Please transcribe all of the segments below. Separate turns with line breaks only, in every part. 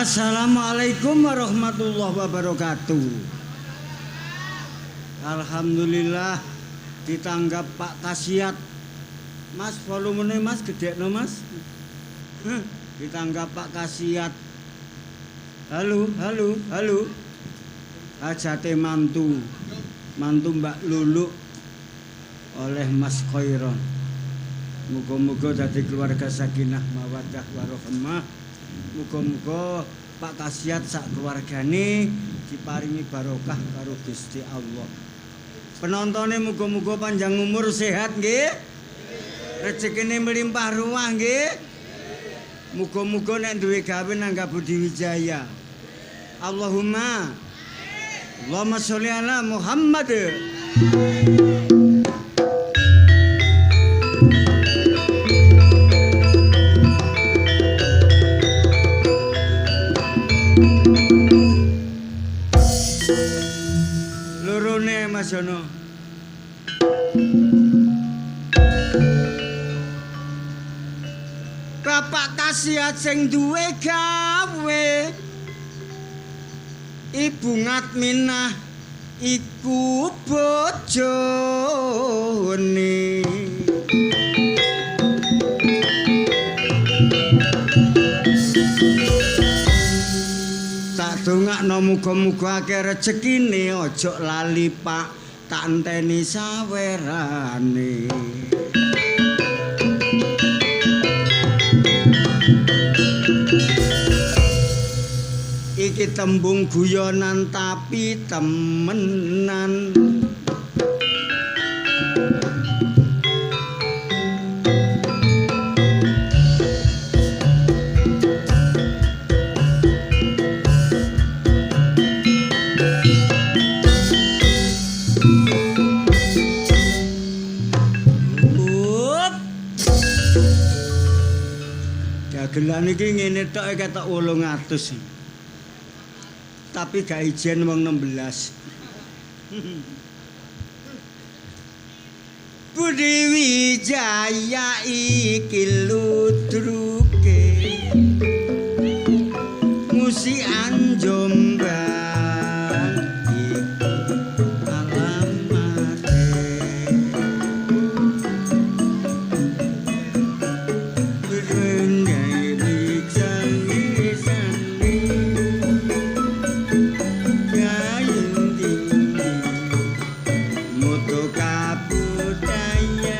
Assalamualaikum warahmatullahi wabarakatuh. Alhamdulillah ditanggap Pak Kasiat. Mas volumenya Mas gede no Mas. Ditanggap Pak Kasiat. Halo. Ajate mantu Mbak Lulu oleh Mas Khairon. Muga-muga dadi keluarga sakinah mawaddah warahmah. Muga-muga Pak Kasiat sak keluargane diparingi barokah karo Gusti Allah. Penontone muga-muga panjang umur sehat nggih. Rezekine melimpah ruah nggih. Muga-muga nek duwe gawe nangga Budi Wijaya. Allahumma sholli ala Muhammad. Lorone Mas Jono. Bapak Kasiat sing duwe gawe, Ibu Ngatminah iku bojone. Tak dongakno muga-muga akeh rezekine, aja lali Pak, tak enteni sawerane. Iki tembung guyonan tapi temenan. Dagelan iki ngene tok ketok 800. Tapi gak ijen wong 16. Budi Wijaya iki ludruke musikan Jombang iku alamate. Berenggai bijangi sani gayung tinggi mutu kabudayane.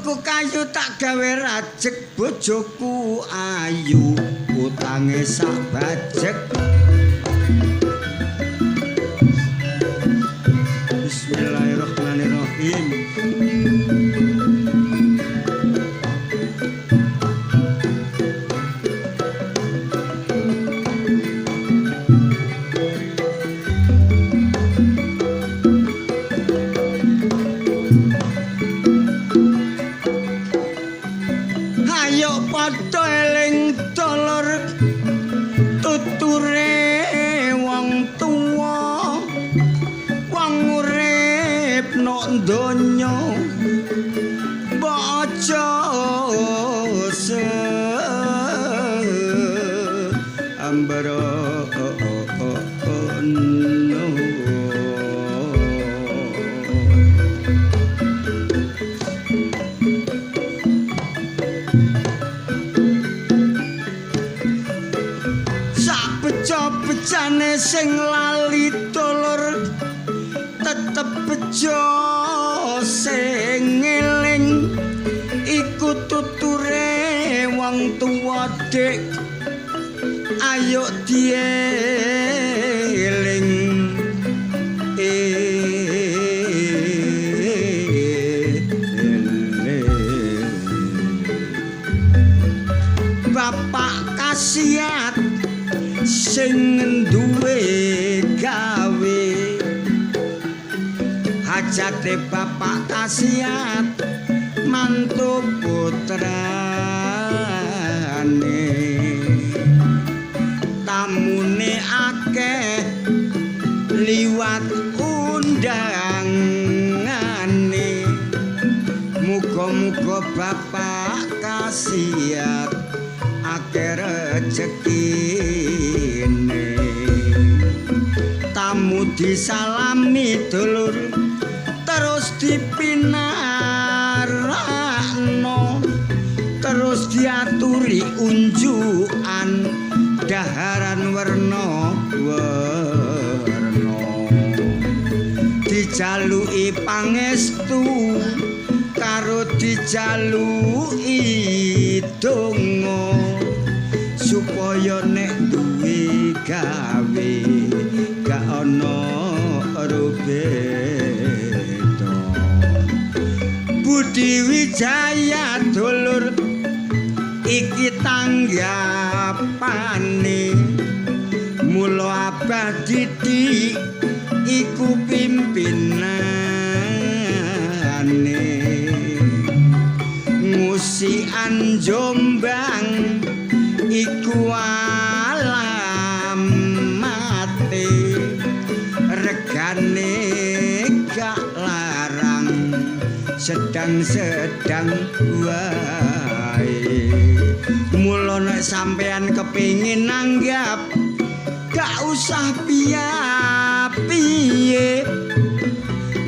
tuku kayu tak gawe rajek bojoku ayu utange sak bajek Bismillahirrahmanirrahim padha eling dolor tuture wong tuwa wong urip nok donya baca ambara becane sing lali dolor tetep bejo sing eling iku tuture wong tuwa dik ayo dieling bapak kasiat sing duwe gawe hajate bapak kasiat mantu putrane tamune akeh liwat undangane muga-muga bapak kasiat akeh rezekine tamu disalami dulur terus dipinarakno terus diaturi unjukan daharan werna-werna dijaluki pangestu karo dijaluki donga supaya nek duwe gawe gak ana rubeda Budi Wijaya dulur iki tanggapane mula Abah Didik iku pimpinane Musikan Jombang iku alamate regane gak larang sedang-sedang wae mula nek sampean kepingin nanggap gak usah piye-piye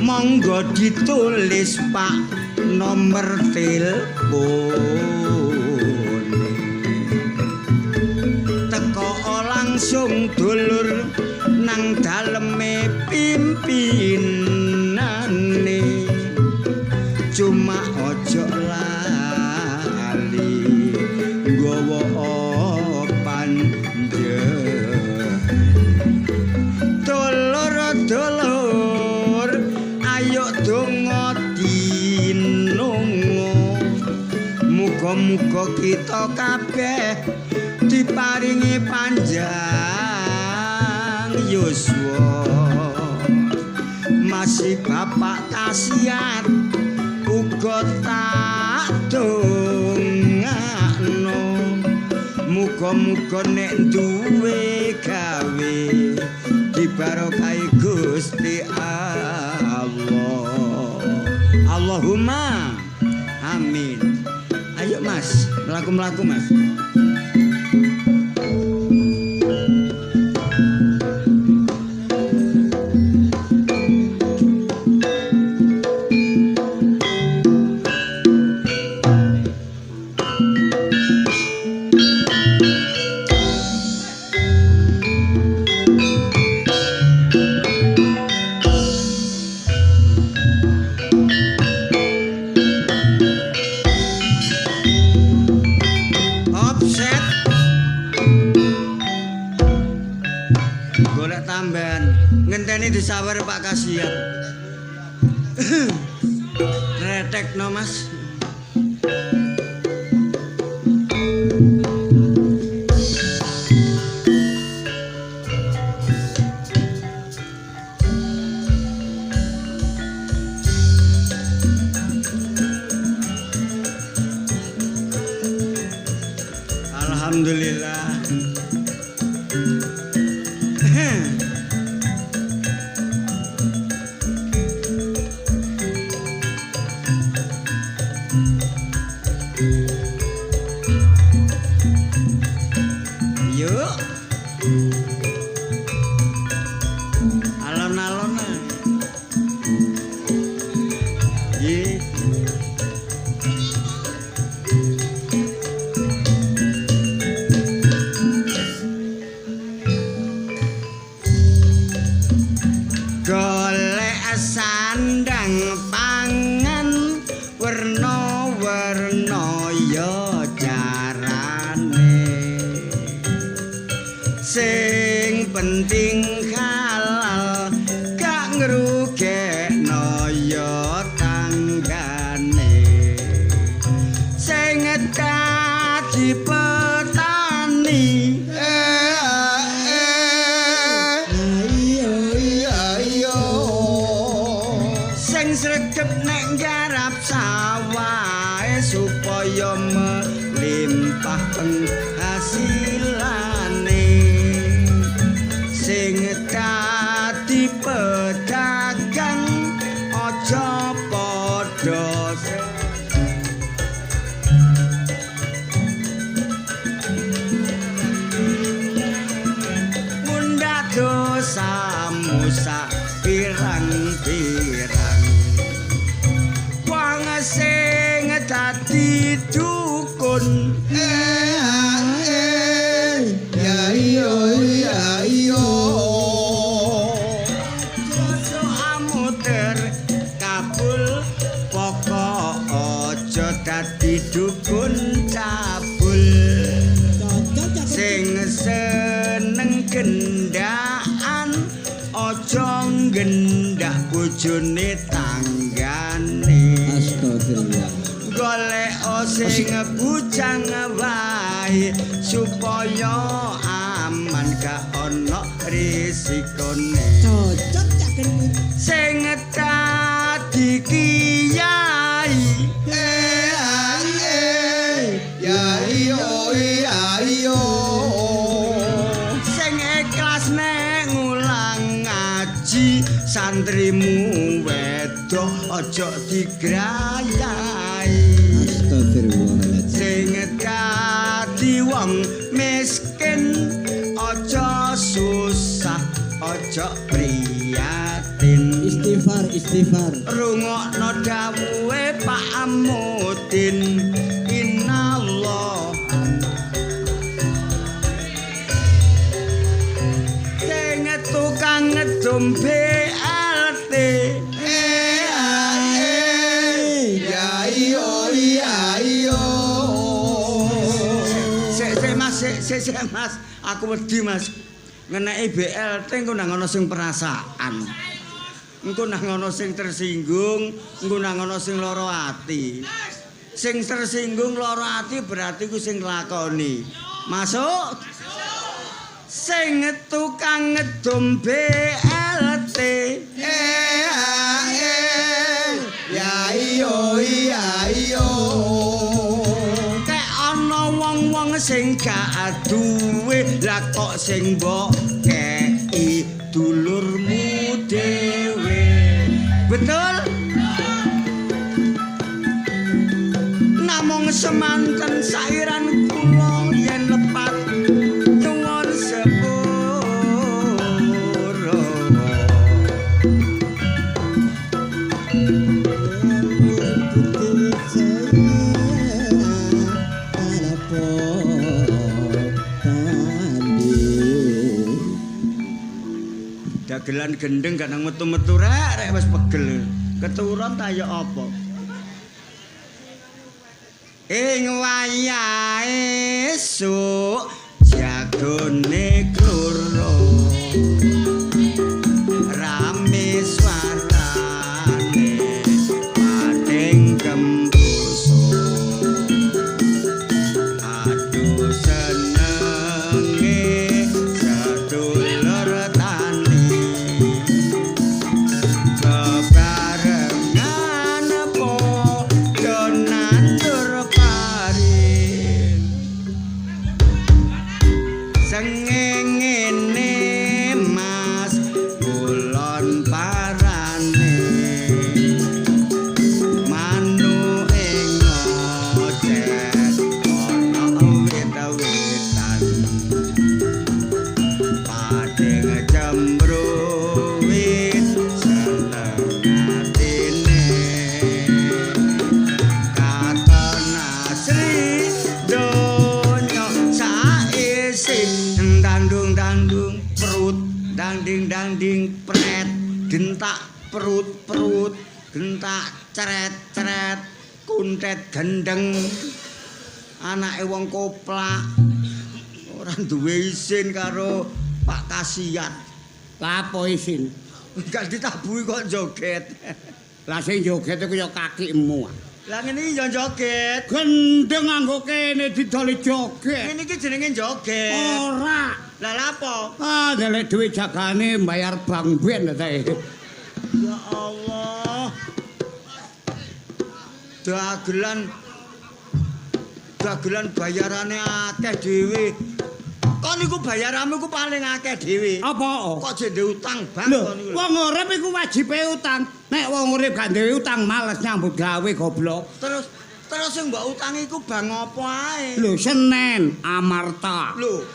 monggo ditulis Pak nomor telepon teko langsung dulur nang daleme pimpinane cuma ojo lali nggawa dulur ayo donga dinungo muga-muga kita kabeh diparingi panjang yuswa masih bapak kasiat uga tak dongakno muga-muga nek duwe gawe dibarokai Gusti Allah Allahumma amin ayo mas melaku-melaku mas disawer Pak Kasiat. Retekno Mas. Alhamdulillah. Yuk. Alon-alon. Ye. Golek sandang pangan werna-werna ya carane sing penting halal gak ngrugekno ya tanggane sing dadi petani sing sregep nek garap sawahe supaya melimpah penghasilane sing dadi pedagang aja padha mundhak dosamu sak pirang-pirang wong sing dadi dukun ya iyo amuter kabul pokok aja dadi dukun cabul sing seneng gendaan aja nggendak bojone tanggane
astagfirullah
golek sing bujang wae supaya aman gak ono risikone
cocok caken
sing dadi kiai ya iyo sing ikhlas nek ngulang ngaji santrimu wedok aja digrayai
astagfirullahaladzim
sing dadi wong miskin aja susah aja prihatin
istighfar
rungokno dawuhe Pak Amudin inallah sing tukang ngedum BLT ya iyo sik Mas aku wedi Mas ngeneki BLT engko nang ana sing perasaan engko nang ana sing tersinggung engko nang ana sing lara ati sing tersinggung lara ati berarti ku sing nglakoni masuk sing tukang ngedum BLT ya iyo kek ana wong-wong sing gak duwe lah kok sing mbok kei dulurmu dhewe betul namung semanten sairan kula yen lepat nuwun sepuro dagelan gendeng gak nang metu-metu rek wis pegel keturun ta ya apa ing wayahe esuk jagone kloro dentak perut-perut, gentak ceret-ceret, kuntet gendeng. Anake wong koplak. Ora duwe isin karo Pak Kasiat.
Lah apa isin?
Gak ditabuhi kok joget.
Lah sing joget iku ya kakimu.
Lah ngene iki ya joget.
Gendeng nganggo kene didoli joget.
Ngene iki jenenge joget.
Ora.
Lah lapo?
Ah, ndelek duit jagane mbayar bank ben ta.
Ya Allah. Dagelan bayarane akeh dhewe. Kok niku bayaramu iku paling akeh dhewe.
Apa?
Kok jek utang bank
Lho,
kok niku.
wong urip iku wajibe utang. Nek wong urip gak duwe utang males nyambut gawe goblok.
Terus sing mbok utangi iku bank apa ae?
Lho, Senen Amarta.
Lho,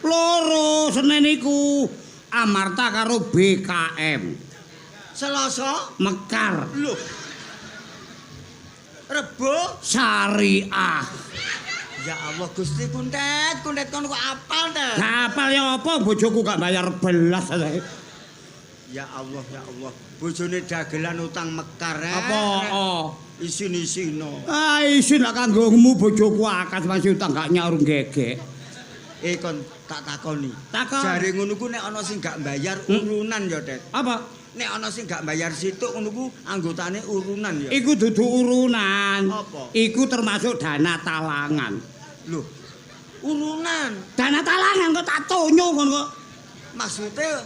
Loro Senen iku Amarta karo BKM.
Selasa
Mekar.
lho. Rebo
Syariah.
ya Allah Gusti kuntet kon kok apal ta?
Gak apal ya apa bojoku gak bayar belas.
Ya Allah bojone dagelan utang mekar
Apa?
Isin-isino.
Ah isin lak kanggomu bojoku akas masih utang gak nyaur gegek.
Kon tak takoni.
Takon.
Jare ngono ku nek ana sing gak bayar urunan ya, Det.
Apa?
Nek ana sing gak bayar situk ngono ku anggotane urunan ya.
Iku dudu urunan.
Apa?
Iku termasuk dana talangan.
Loh. Urunan.
Dana talangan kok tak tonyo kon kok.
Maksudnya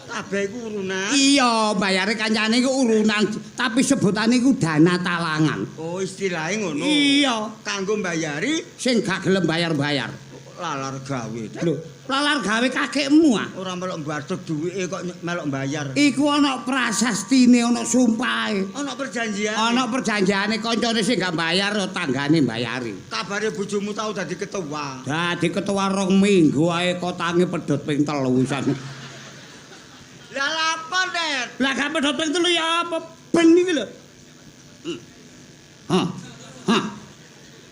kabeh iku urunan.
Iya, bayare kancane iku urunan, tapi sebutane iku dana talangan.
Oh, istilahnya ngono.
Iya,
Kanggo mbayari
sing gak gelem bayar-bayar.
lalar gawe.
Lho, lalar gawe kakekmu ah.
Ora melok mbathuk duwike kok melok mbayar.
Iku ana prasastine, ana sumpahe.
Ana perjanjian.
Ana perjanjiane kancane sing gak bayar tanggane mbayari.
Kabare bojomu tau dadi ketua.
Dadi ketua 2 minggu ae kotange pedhot ping 3 wisan.
Lah lapo, Det?
Lah gak pedhot ping 3 ya apa ben iki lho. Hah.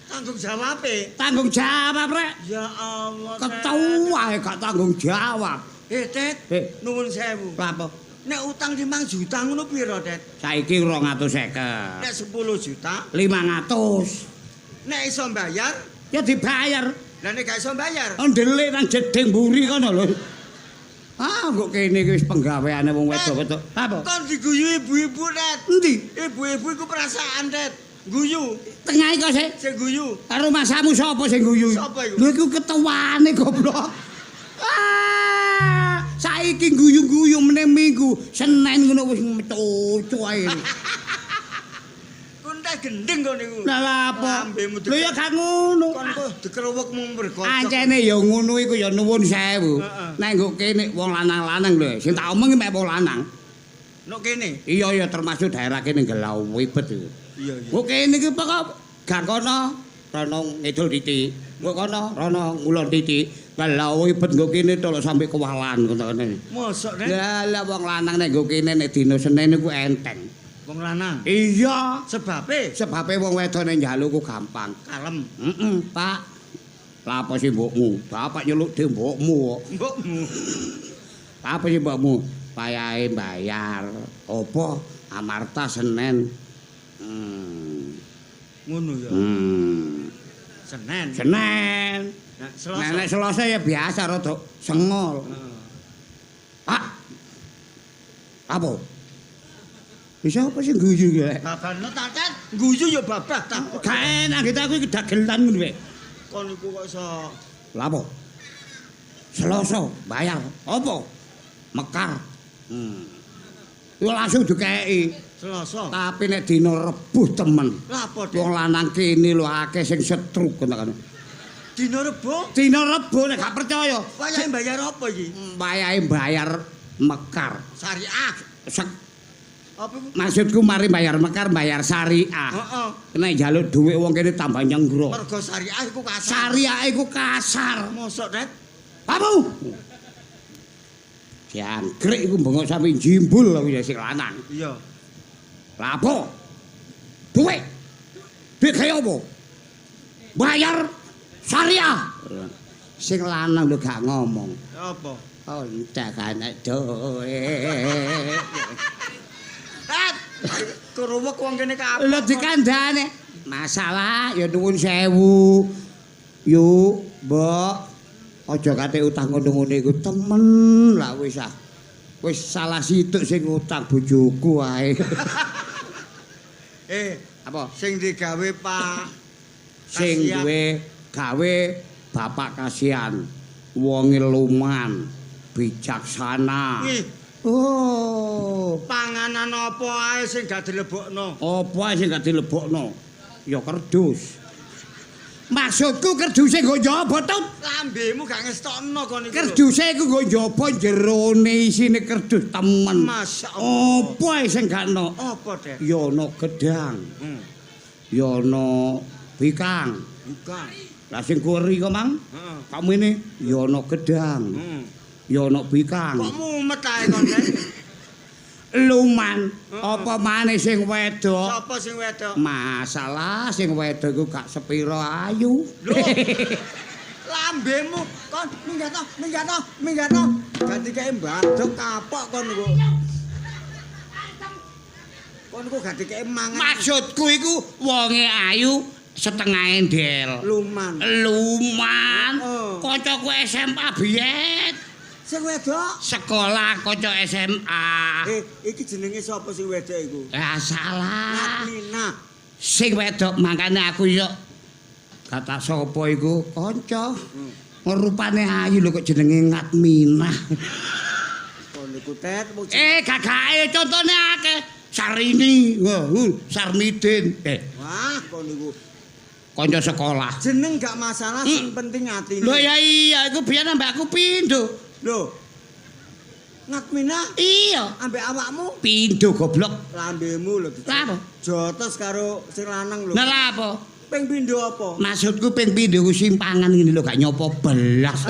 Tanggung jawabe.
Tanggung jawab rek.
Ya Allah.
Ketua gak tanggung jawab.
Tet. Nuwun sewu.
Lha apa?
Nek utang 5 juta ngono piro, Det?
Saiki 250.
Nek 10 juta,
500.
nek iso mbayar,
Ya dibayar.
lah nek gak iso mbayar.
Ndelik nang jeding mburi kono lho. Ah, kok kene iki wis penggaweane wong wedok-wedok. Apa?
Kon diguyu ibu-ibu, Det.
Endi?
Ibu-ibu iku perasaan, Det. Guyu,
Tengah iki sik.
sing guyu.
Karo masamu sapa sing guyu?
Sapa iku?
Lho iku ketuane goblok. Ah, saiki guyu-guyu meneh Minggu, Senin ngono wis metu ae.
Kon tak gendeng kon niku.
Lah apa?
Lambemu
Lho ya gak ngono.
Kon kok dikerewekmu berkocok.
Ancene ya ngono iku ya nuwun sewu.
Heeh.
Nek nggo kene wong lanang-lanang lho, sing tak omongi mek wong lanang.
Nok kene.
Iya termasuk daerah kene Gelau Wibet iku.
Iya.
Kok kene iki pokok gak kono rono ngidul titik. Kok kono rono ngulon titik. Gelau Wibet nggo kene tolok sampe kewalan ngono kene.
Mosok, Det.
Lah wong lanang nek nggo kene nek dina Senin iku enteng.
Wong lanang.
Iya,
Sebabe
wong wedone njaluk ku gampang.
kalem.
Pak. Lah apa sih mbokmu? Bapak nyeluk dhe mbokmu kok.
Mbokmu.
Apa sih mbokmu? Payahe bayar. Apa? Amarta Senin.
Ngono ya. Senen.
Senin.
Nah, Selasa.
Nek Selasa ya biasa rada sengol. Pak. Apa? Bisa apa sih guyu iki lek?
Babane tatet guyu ya babah ta.
Gak enak gitu aku iki dagelan ngono wae.
Kon iku kok iso
Lah apa? Selasa bayar. Apa? Mekar. Iku langsung dikeki.
Selasa.
Tapi nek dina rebuh temen.
Lah apa,
Wong
Det?
lanang kene lho akeh sing setruk ngono.
Dina Rebo.
Dina rebuh nek gak percaya.
Wayahe bayar apa iki?
Wayahe bayar mekar.
Syariah. Apa iku?
Maksudku mari bayar mekar bayar syariah.
Heeh.
Nek njaluk dhuwit wong kene tambah nyenggro.
Mergo syariah iku kasar.
Syariah iku kasar.
Mosok, Det?
Kamu. Jangkrik iku bengok sampe jimbul aku ya sing lanang.
Iya.
Lah apa? Dhuwit. Dhuwit kaya apa? Bayar syariah. Sing lanang lho gak ngomong.
Apa?
Ontak anak doe.
Keruwek wong kene kabeh.
Lho dikandhane. Masalah ya nuwun sewu. Yuk, Mbok. Aja kate utang ngono-ngono iku temen lah wis ah. Wis salah situk sing utang bojoku wae.
Apa? Sing digawe Pak
Sing duwe gawe Bapak Kasihan. Wonge luman, bijaksana. Oh,
Panganan apa ae sing gak dilebokno?
apa ae sing gak dilebokno? Ya kerdus. Maksudku kerduse nggo njaba to?
Lambemu gak ngestokno kon iku.
Kerduse iku nggo njaba jerone isine kerdus temen.
Masyaallah.
Apa ae sing gak ono?
Apa, Dek?
Ya ana gedang. Ya ana bikang.
Bukan.
Lah sing kuwi kok, Mang?
Heeh.
Kamu ini ya ana gedang. Ya ana bikang.
Kok mumet ae kon, Dek?
Luman, apa maneh sing wedok?
Sapa sing wedok?
Masalah sing wedok iku gak sepiro ayu.
Lho. Lambemu kon minggat to. Ganti kae mbadok kapok kon niku. Kon niku ganti kae mangan.
Maksudku iku wonge ayu setengah endel.
Luman. Oh.
Kancaku SMA biyen.
Sing wedok?
Sekolah kanca SMA.
Iki jenenge sapa sing wedok iku?
Salah.
Nina.
Sing wedok makane aku yo kata sapa iku kanca. Ngrupane ayu lho kok jenenge Ngatminah.
Kon niku Tet.
Gagae contone akeh. Sarini, Sarmidin.
Wah, kon niku
Kanca sekolah.
jeneng gak masalah, sing penting atine.
Lho ya iya, iku biyen ambek aku pindho.
Lho. Ngatminah
Iya,
ambek awakmu
pindho goblok.
lambemu lho.
Lah apa?
Jotos karo sing lanang lho.
Lah lah apa?
Ping pindho apa?
Maksudku ping pindho ku simpangan ngene lho gak nyopo belas.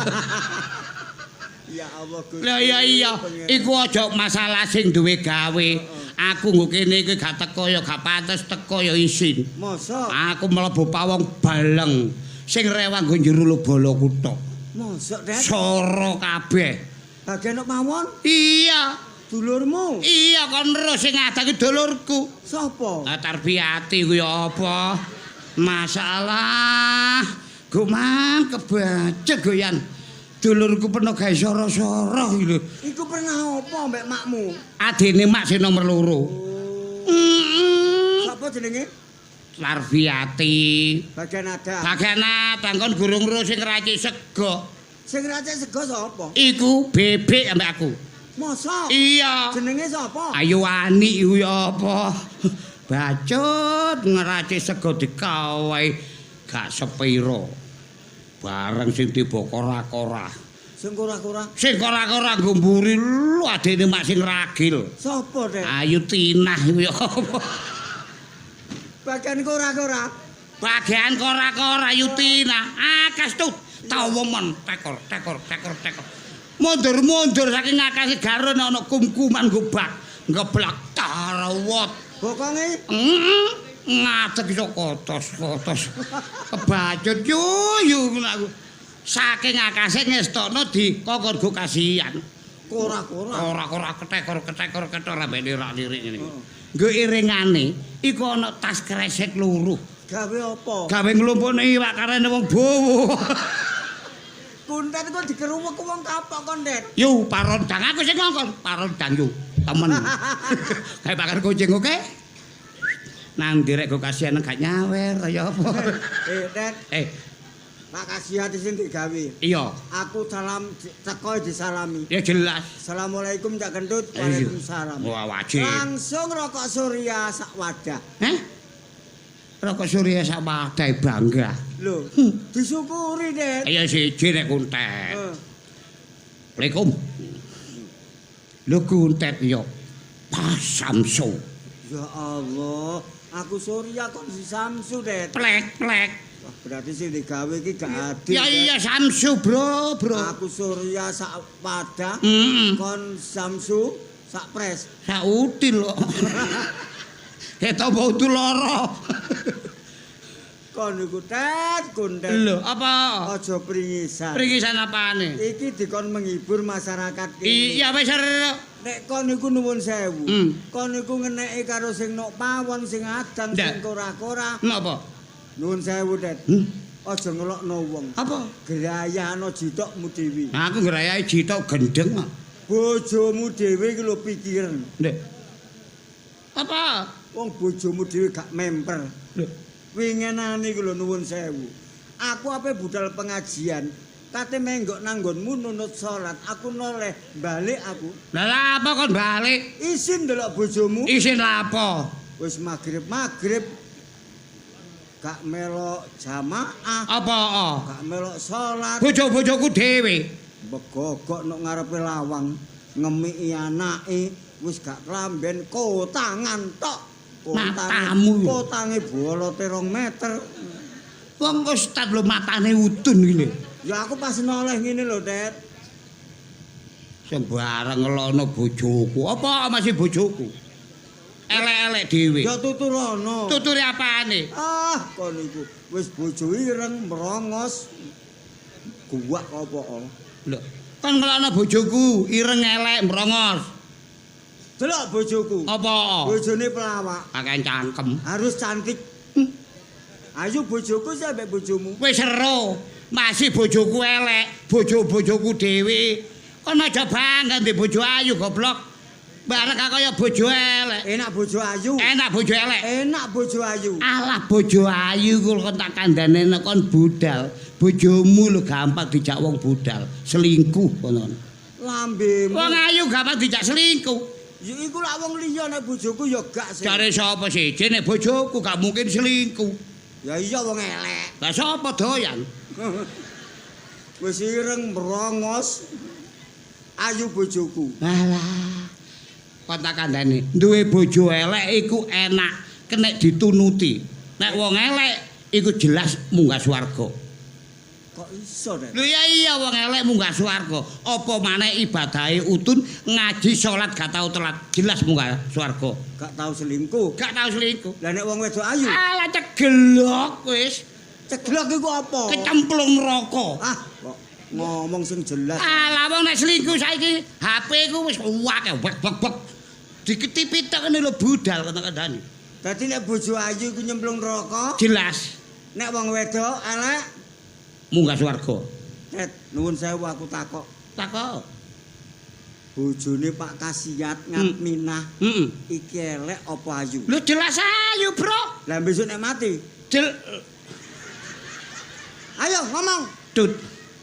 Ya Allah Gusti.
Lah iya, iku aja masalah sing duwe gawe. Aku nggo kene iki gak teko ya gak pantes teko ya isin.
Mosok.
Aku mlebu pawong baleng. Sing rewang nggo njero lubala kuthok.
Mosok, Dek.
Soro kabeh.
Bagian kok mawon
Iya.
dulurmu.
Iya kon terus sing ngadah ki dulurku.
Sopo?
Tarbiyati ku ya apa? Masalah. Gumang kebajet goyan. Dulurku pernah gawe soro-soro iki lho.
Iku pernah apa mbek makmu?
Adene mak sing nomor 2.
Sopo jenenge?
Tarbiyati.
Bagian ada.
Bagian kon gurung ro sing racik sego.
Sing racik sego sapa?
Iku bebek ambek aku.
Mosok.
Iya.
Jenenge sapa?
Ayu Ani iku ya apa? Bacut ngeracik sego dikawai gak sepiro. Bareng sing tiba kora-kora.
Sing kora-kora.
Sing kora-kora nggo mburi lu adene mak sing ragil.
Sopo, Dek?
Ayu Tinah iku ya apa?
Bagian kora-kora.
Bagian kora-kora Ayu Tinah. Akas tut. Tawa men tekor. Mundur-mundur saking akase garone ana kumkuman gobak. Ngeblak tarawat.
Bokonge
Ngadeg iso kotos. Kebacut yuyu aku. Saking akase ngestokno dikokon go kasihan.
kora-kora.
Ora ketekor ambek lirik-lirik ngene. Nggo iringane iku ana tas kresek loro.
Gawe apa?
Gawe nglumpukne iwak karene wong bowo.
Kuntet kok dikeruwek wong kapok kon, Det.
Yo parondang aku sing ngongkon, parondang yo. Temen. Kayak bakar kucing oke? Nang direk go kasihan gak nyawer ya apa.
Det. Makasih hati sing digawe.
Iya.
Aku salam teko disalami.
Ya jelas.
Assalamualaikum Cak Gendut. Waalaikumsalam.
Wah wajib.
Langsung rokok Surya sak wadah.
Rokok Surya sak wadah bangga.
Lho, disyukuri, Det.
Ya siji nek kuntet. Assalamualaikum. Lho kuntet yo. Pas Samsu.
Ya Allah, aku Surya kok si Samsu, Det.
Plek.
Wah, berarti sing digawe iki gak adil.
Ya iya Samsu, Bro.
Aku Surya sak wadah, kon Samsu sak pres.
Sak util kok. Ketok bau tu loro.
kon niku Tet, kuntet.
Lho, apa?
Aja pringisan.
Pringisan apane?
Iki dikon menghibur masyarakat kene.
Iya wis
Nek kon niku nuwun sewu.
Hmm.
Kon niku ngeneki karo sing nok pawon, sing adang,
Ndak.
sing kora-kora.
napa?
Nuwun sewu, Tet. Aja ngelokno wong.
Apa?
Grayano jitokmu dhewe.
Nah, aku ngrayai jitok gendeng kok.
Bojomu dhewe iki lho pikiran.
Ndek. Apa?
Wong bojomu dhewe gak memper.
Lho.
Wingenane iki lho nuwun sewu. Aku ape budal pengajian, kate menggok nanggonmu nunut salat, aku noleh balik aku.
Lah apa kon balik?
Isin ndelok bojomu.
Isin lapo?
Wis maghrib gak melok jamaah,
Apa?
gak melok salat.
Bojo-bojoku dhewe.
Begogok nok ngarepe lawang, ngemiki anake, wis gak klamben kotangan tok.
Matamu.
Kotange bolote 2 meter.
Wong ustad lho matane udun iki lho.
Ya aku pas noleh ngene lho, Tet.
Sembarang ngelono bojoku. Apa masih bojoku? Elek-elek dhewe.
Ya tuturono.
Tuturi apane?
Ah, kon iku wis bojo ireng merongos. Guwak apa?
Lho, kon ngelono bojoku ireng elek merongos.
Delok bojoku.
Apa?
Bojone pelawak,
Pakai cangkem.
harus cantik. Ayo bojoku sampe bojomu.
Wis seru. Masih bojoku elek, bojo-bojoku dhewe. Kon aja bangga ndek bojo ayu goblok. Bareng kaya bojo elek.
Enak bojo ayu.
Enak bojo elek.
Enak bojo ayu.
Alah bojo ayu ku kon tak kandhane kon budal. Bojomu lho gampang dijak wong budal, selingkuh kono.
Lambemu.
Wong ayu gampang dijak selingkuh.
Ya iku lak wong liya nek bojoku ya gak sih.
Cari sapa siji nek bojoku gak mungkin selingkuh.
Ya iya wong elek.
Lah sapa doyan?
Wis ireng merongos. Ayu bojoku.
Alah. Kon tak kandhane, duwe bojo elek iku enak, kenek ditunuti. Nek wong elek iku jelas munggah swarga.
Kok iso, Nek?
Lho iya wong elek munggah swarga. Apa maneh ibadahe utun, ngaji salat gak tau telat, jelas munggah swarga.
Gak tau selingkuh.
Gak tau selingkuh.
Lah nek wong wedok ayu,
Alah cegelok wis,
ceglok iku apa?
kecemplung neraka.
Ah, kok ngomong sing jelas.
Alah wong nek selingkuh saiki HP ku wis akeh wek-wek. Diketipi tok ngene lho budal kena kandhani.
Dadi nek bojo ayu iku nyemplung neraka,
Jelas
nek wong wedok elek,
munggah swarga.
Tet, nuwun sewu aku takok.
Takok.
Bojone Pak Kasiat Ngatminah
Heeh.
iki elek apa ayu?
Lho jelas ayu, Bro.
Lah besok nek mati, ayo ngomong,
Tut,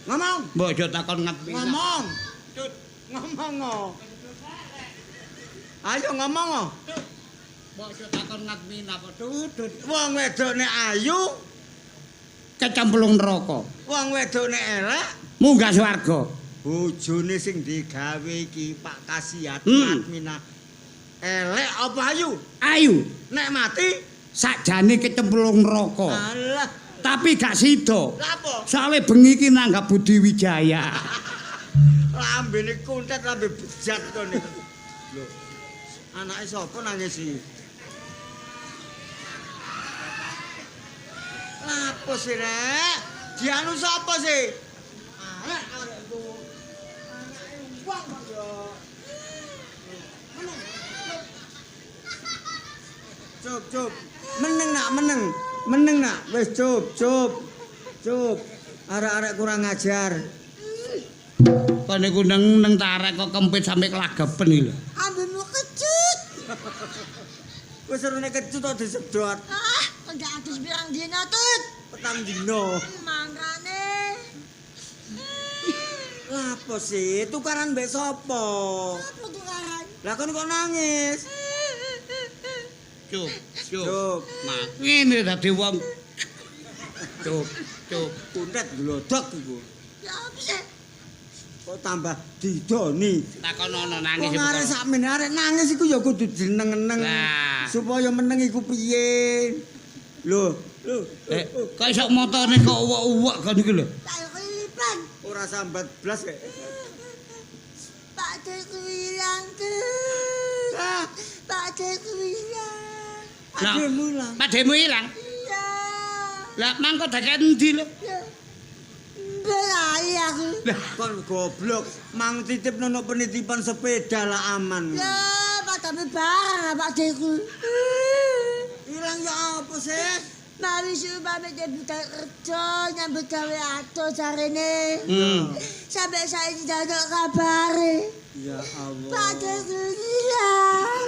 ngomong,
mbok aja takon ngatminah.
ngomong. Tut, ngomong. Oh. Ayo ngomong. Oh.
Mbok aja takon ngatminah kok Tut.
Wong wedok nek ayu,
Kecemplung neraka.
wong wedok nek elek,
Munggah swarga.
bojone sing digawe iki Pak Kasiat
Hmm.
Ngatminah. Elek apa ayu?
Ayu,
Nek mati,
sakjane kecemplung neraka.
alah,
Tapi gak sida.
lapo?
Soale bengi ki nanggap Budi Wijaya.
Lambene kuntet lambe bejat to niku. Lho. Anake sapa nangis iki? Lapo sih, Rek? Dianu sapa sih? Arek itu. Anake wong kok yo. Cup. Meneng nak, meneng. Meneng nak. Wis cup. Arek-arek kurang ajar.
Kok niku neng tarek kok kempit sampe kelagepen iki lho.
Ambemu kecut.
Wis serene kecut kok disedot.
Ah, enggak adus pirang dina, Tut.
Petang dino.
Mangkane.
Lapo sih? Tukaran mbek sapa?
Apa tukaran?
Lah kon kok nangis?
Cup.
Cup.
Nah, ngene dadi wong. Cup.
Kuntet glodok iku.
Ya apa sih?
Kok tambah didoni.
Takonono
Kok
nangis.
arek sakmene arek nangis iku ya kudu jeneng-eneng.
Lah.
Supaya meneng iku piye? Lho.
Kok iso motone kok uwek-uwek kan iki lho.
Tak kelipan.
Ora sambat blas kek.
Pak Deku hilang, Tut.
Ah,
Pak Deku hilang.
Lah,
ademu lah.
Pademu ilang.
Iya.
Lah mangko deket endi lho?
Belai aku.
Kon goblok, mang titip nono penitipan sepeda lah aman.
Ya, padahal barang Pak Deku.
Ilang ya apa sih?
Mari supaya buta kerja nyambut gawe ato jarene. Sampai saya tidak ada kabar.
Ya Allah.
Pak Deku hilang.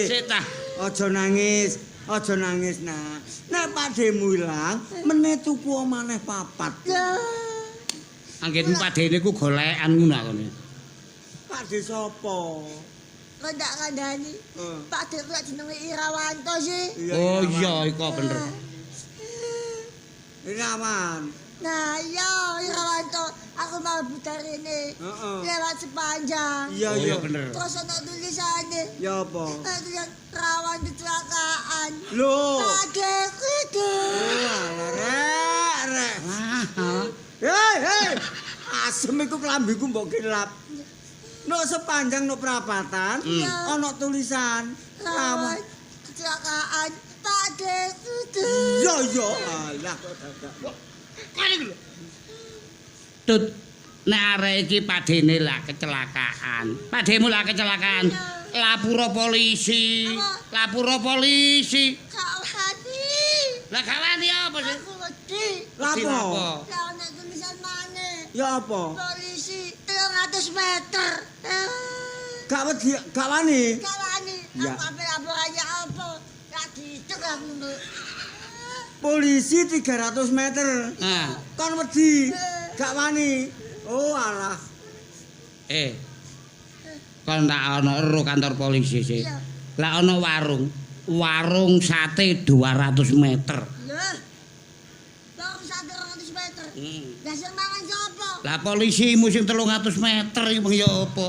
Sik ta, aja nangis. Aja nangis, Nak. Nek padhemu ilang, meneh tuku maneh papat.
Ya.
Anggen padene ku golekan ngono kene.
Padhe sapa?
Kandak kandani. Pak Deku lak jenenge Irawanto sih.
Oh iya iku bener.
Irawan.
Nah, yo Irawanto, aku mau putar ini. Lewat sepanjang.
Iya
bener.
Terus ada tulisannya.
Ya apa?
Tulisan rawan kecelakaan.
Loh.
Adekku itu.
Rek. Hei. Asem iku klambiku mbok kilap. Nok sepanjang nok perapatan, ana tulisan
Rawan kecelakaan. Pak Adekku itu.
Iya. Alah kok dadak.
Kene lho. Tut nek arek iki padene lah kecelakaan. Pademu lah kecelakaan. Lapor polisi. Lapor polisi.
Kawani.
Lah kawani apa sih?
Aku wedi.
Lapo?
Lah ana tulisan mana?
Ya apa?
Polisi 300 meter.
Gak wedi, gak wani.
Kawani.
Ya.
Apa laporannya apa? Lagi itu aku.
Polisi 300 meter.
Nah,
Kon wedi, gak wani. Oh alah.
kon tak ana ero kantor polisi sih.
Iya.
Lah ana warung sate 200 meter.
Lah. Bang 100 meter. Lah sing mangan sapa?
Lah polisi musim 300 meter iki ya apa?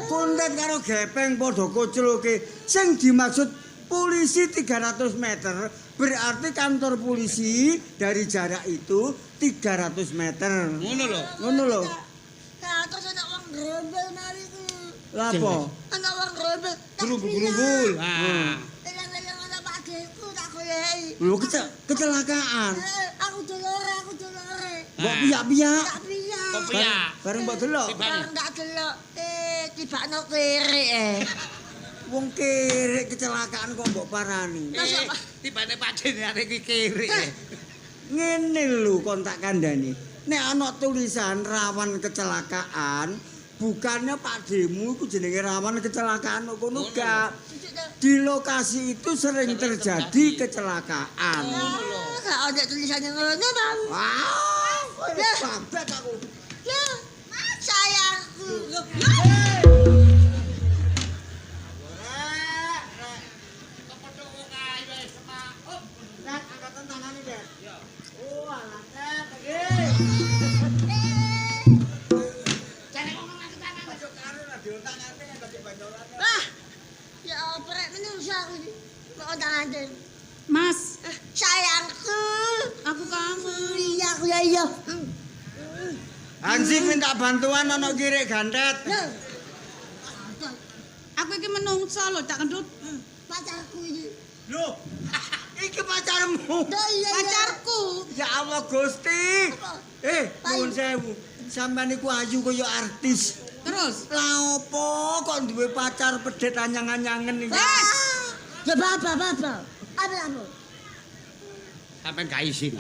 Konten karo gepeng padha kocloke. Sing dimaksud polisi 300 meter berarti kantor polisi dari jarak itu 300 meter. Ngono lho.
Nah, terus ana wong grembel mari ku.
Lapo?
Ana wong grembel.
Gerumbul. Ah.
Elang-elang ana Pak Deku tak goleki.
Lho kecelakaan.
Aku dolore.
Mbok piyak-piyak.
Tak piye.
Piyak.
Bareng mbok delok.
Bareng tak delok. Tibakno kere
Wong kerek kecelakaan kok mbok parani.
Tibane padene arek iki kiri.
Ngene lho kon tak kandhani. Nek ana tulisan rawan kecelakaan, bukannya Pak Demu iku jenenge rawan kecelakaan kono gak. Di lokasi itu sering terjadi kecelakaan.
Gak ada tulisannya ngono, Bang.
Wah, babak aku.
Ya, sayangku. Wah, ya oprek menungso aku iki. Kok tangan.
Mas,
Sayangku.
aku kamu.
Iya, aku ya iya.
Hansi minta bantuan ana kirek gandet.
Loh,
Aku iki menungso lho, Cak Kendut.
pacarku iki.
Loh, iki pacarmu.
Loh, iya.
Pacarku.
Ya Allah Gusti. Nuwun sewu. Sampeyan iku ayu kaya artis.
Terus,
Lah opo kok duwe pacar pedet anyang-anyangen iki?
Ya baba. Apa?
Sampeyan gak izin.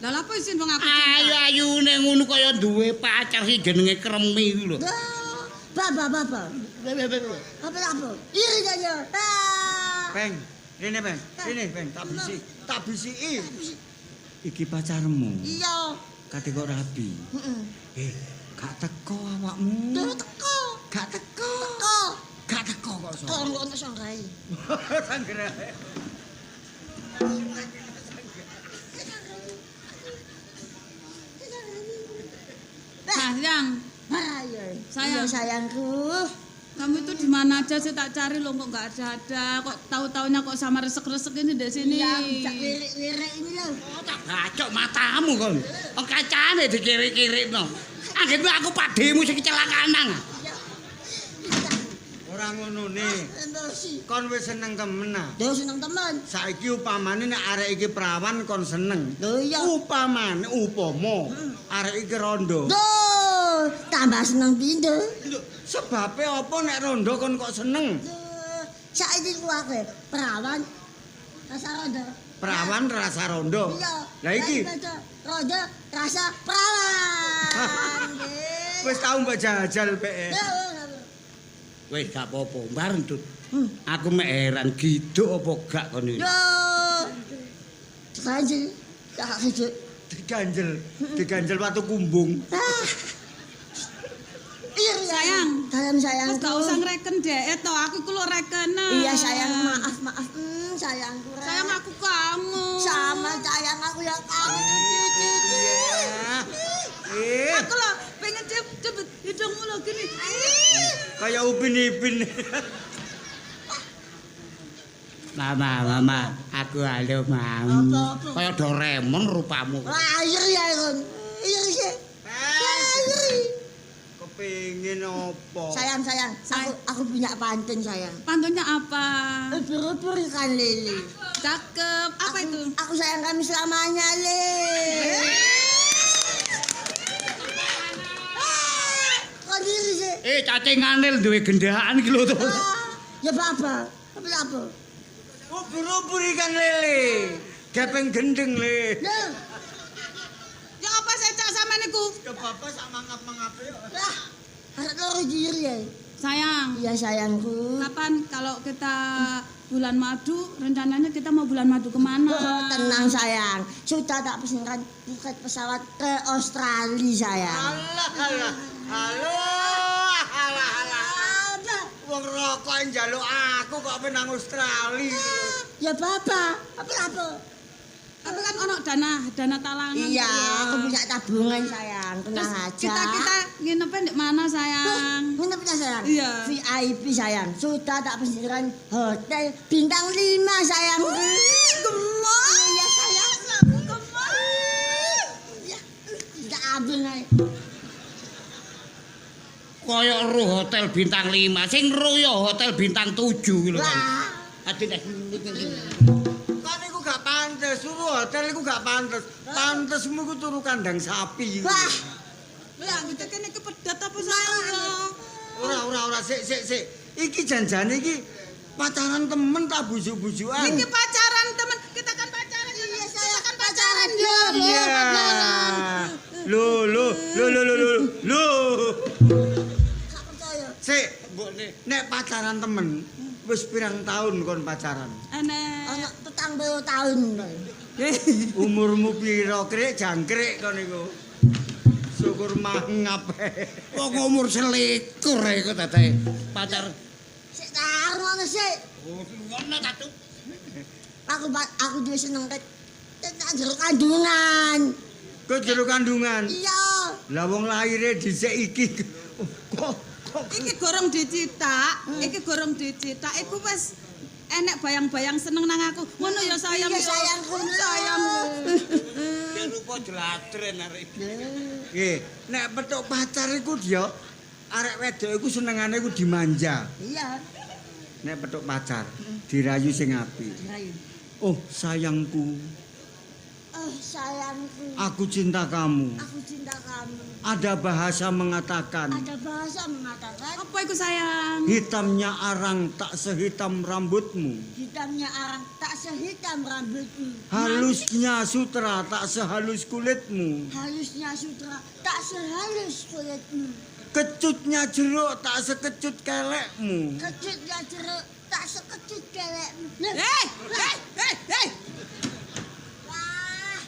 lah lha apa isin wong aku cinta?
Ayu-ayune ngono kaya duwe pacar sing jenenge Kremi iku lho.
Baba. Apa? Iri aja.
Peng, rene Peng. Rene Peng, tak bisiki. Iki pacarmu.
Iya.
Kate kok rabi. Gak teko awakmu.
Tuh teko.
Gak teko. Gak teko kok so.
Tolong ono sanggae.
Sanggerahe.
Sayang,
Sayang. Sayangku.
kamu itu di mana aja sih tak cari lo kok nggak ada. Kok tahu-taunya kok sama resek-resek ini di sini.
Iya, tak lirik ini loh.
Tak bacok matamu kon. Wong kacane dikiri-kirikno. Anggenmu aku pademu sing kecelakaan nang.
Ora ora ngonone.
Emosi.
Kon wis seneng temen ah.
Lho seneng temen.
Saiki upamane nek arek iki perawan kon seneng.
Lho iya.
Upamane upama arek iki rondo.
Duh, tambah seneng pindho.
Lho, sebabe apa nek rondo kon kok seneng?
Saiki ku akeh perawan rasa rondo.
Perawan rasa rondo.
Iya.
Lah iki
rondo rasa perawan.
wis tau mbok jajal pek.
Wis gak apa-apa, mbar Entut. Aku mek heran giduk apa gak kon iki.
Yo. Ganjel. Tak kejut.
Diganjel watu kumbung.
Iya,
Sayang.
dalam sayangku.
Wis gak usah ngreken dhek to, aku iku lho rekenen.
Iya sayang, maaf. Sayangku. Rek.
Sayang aku kamu.
Sama sayang aku yang kamu.
Aku lho pengen cepet hidungmu lho gini.
Kayak upin-ipin.
Mama, aku halo Mam.
Apa-apa?
Kaya Doraemon rupamu.
Lahir ya kon. Iya sih. Lahir.
Kepengin apa?
Sayang. Aku punya pantun sayang.
Pantunnya apa?
Ubur-ubur ikan lele.
Cakep. Apa itu?
Aku sayang kami selamanya, Le. Kok diri sih?
Cacingane duwe gendaan iki lho to.
Ya apa? Apa?
Ubur-ubur ikan lele. Gepeng gendeng le.
Loh,
Ya apa secak sama niku?
Ya bapak sak mangap-mangap yo.
lah. Harap loro diri ya.
Sayang,
Iya sayangku.
kapan kalau kita bulan madu, rencananya kita mau bulan madu kemana?
Oh, tenang sayang. Sudah tak pesankan tiket pesawat ke Australia sayang.
Alah. Wong rokok njaluk aku kok penang Australia.
Ya Bapak, apa?
Tapi kan ono dana talangan.
Iya,
tuh.
aku punya tabungan sayang. Tenang
Terus
aja.
kita nginepnya di mana sayang?
Nginepnya sayang?
Iya.
VIP sayang. Sudah tak pesankan hotel bintang 5 sayang.
Gemoy.
Iya sayang.
Gemoy.
Ya, tidak abang aja.
Kaya ro hotel bintang 5, sing ro ya hotel bintang 7 gitu kan.
Wah.
Ati nek
Kan iku gak pantes, turu hotel iku gak pantes. Pantesmu iku turu kandang sapi. iku.
Wah.
Lah kita kene iki pedat apa sayang?
Ora, sik. Iki janjane iki pacaran temen tak bujuk-bujukan.
Iki pacaran temen, kita kan pacaran.
Iya,
kita
saya
kan
pacaran.
Iya. Lho.
Gak percaya.
Sik, nek pacaran temen wis pirang tahun kon pacaran?
Enek.
Anak 40 tahun.
Umurmu piro, Krik? Jangkrik kon iku. Syukur mangap.
wong umur 21 iku tete pacar.
Sik taruh sik.
Oh, ngono ta, Cuk.
Aku juga seneng ket jeruk kandungan.
Kok jero kandungan?
Iya.
Lah wong laire dhisik iki kok
Iki gorong dicithak, iku wis enek bayang-bayang seneng nang aku. Ngono ya sayang.
Iya
ya.
sayangku.
Sayang.
Ki rupa jeladren arek iki.
nggih, nek petuk pacar iku dia arek wedok iku senengane iku dimanja.
Iya.
Nek petuk pacar dirayu sing apik. Oh, sayangku,
Oh sayangku.
aku cinta kamu.
Aku cinta kamu.
Ada bahasa mengatakan,
Ada bahasa mengatakan
Apa iku sayang?
hitamnya arang tak sehitam rambutmu.
hitamnya arang tak sehitam rambutmu.
Halusnya sutra tak sehalus kulitmu.
Halusnya sutra tak sehalus kulitmu.
Kecutnya jeruk tak sekecut kelekmu.
Kecutnya jeruk tak sekecut kelekmu. Loh,
Hei.
wah,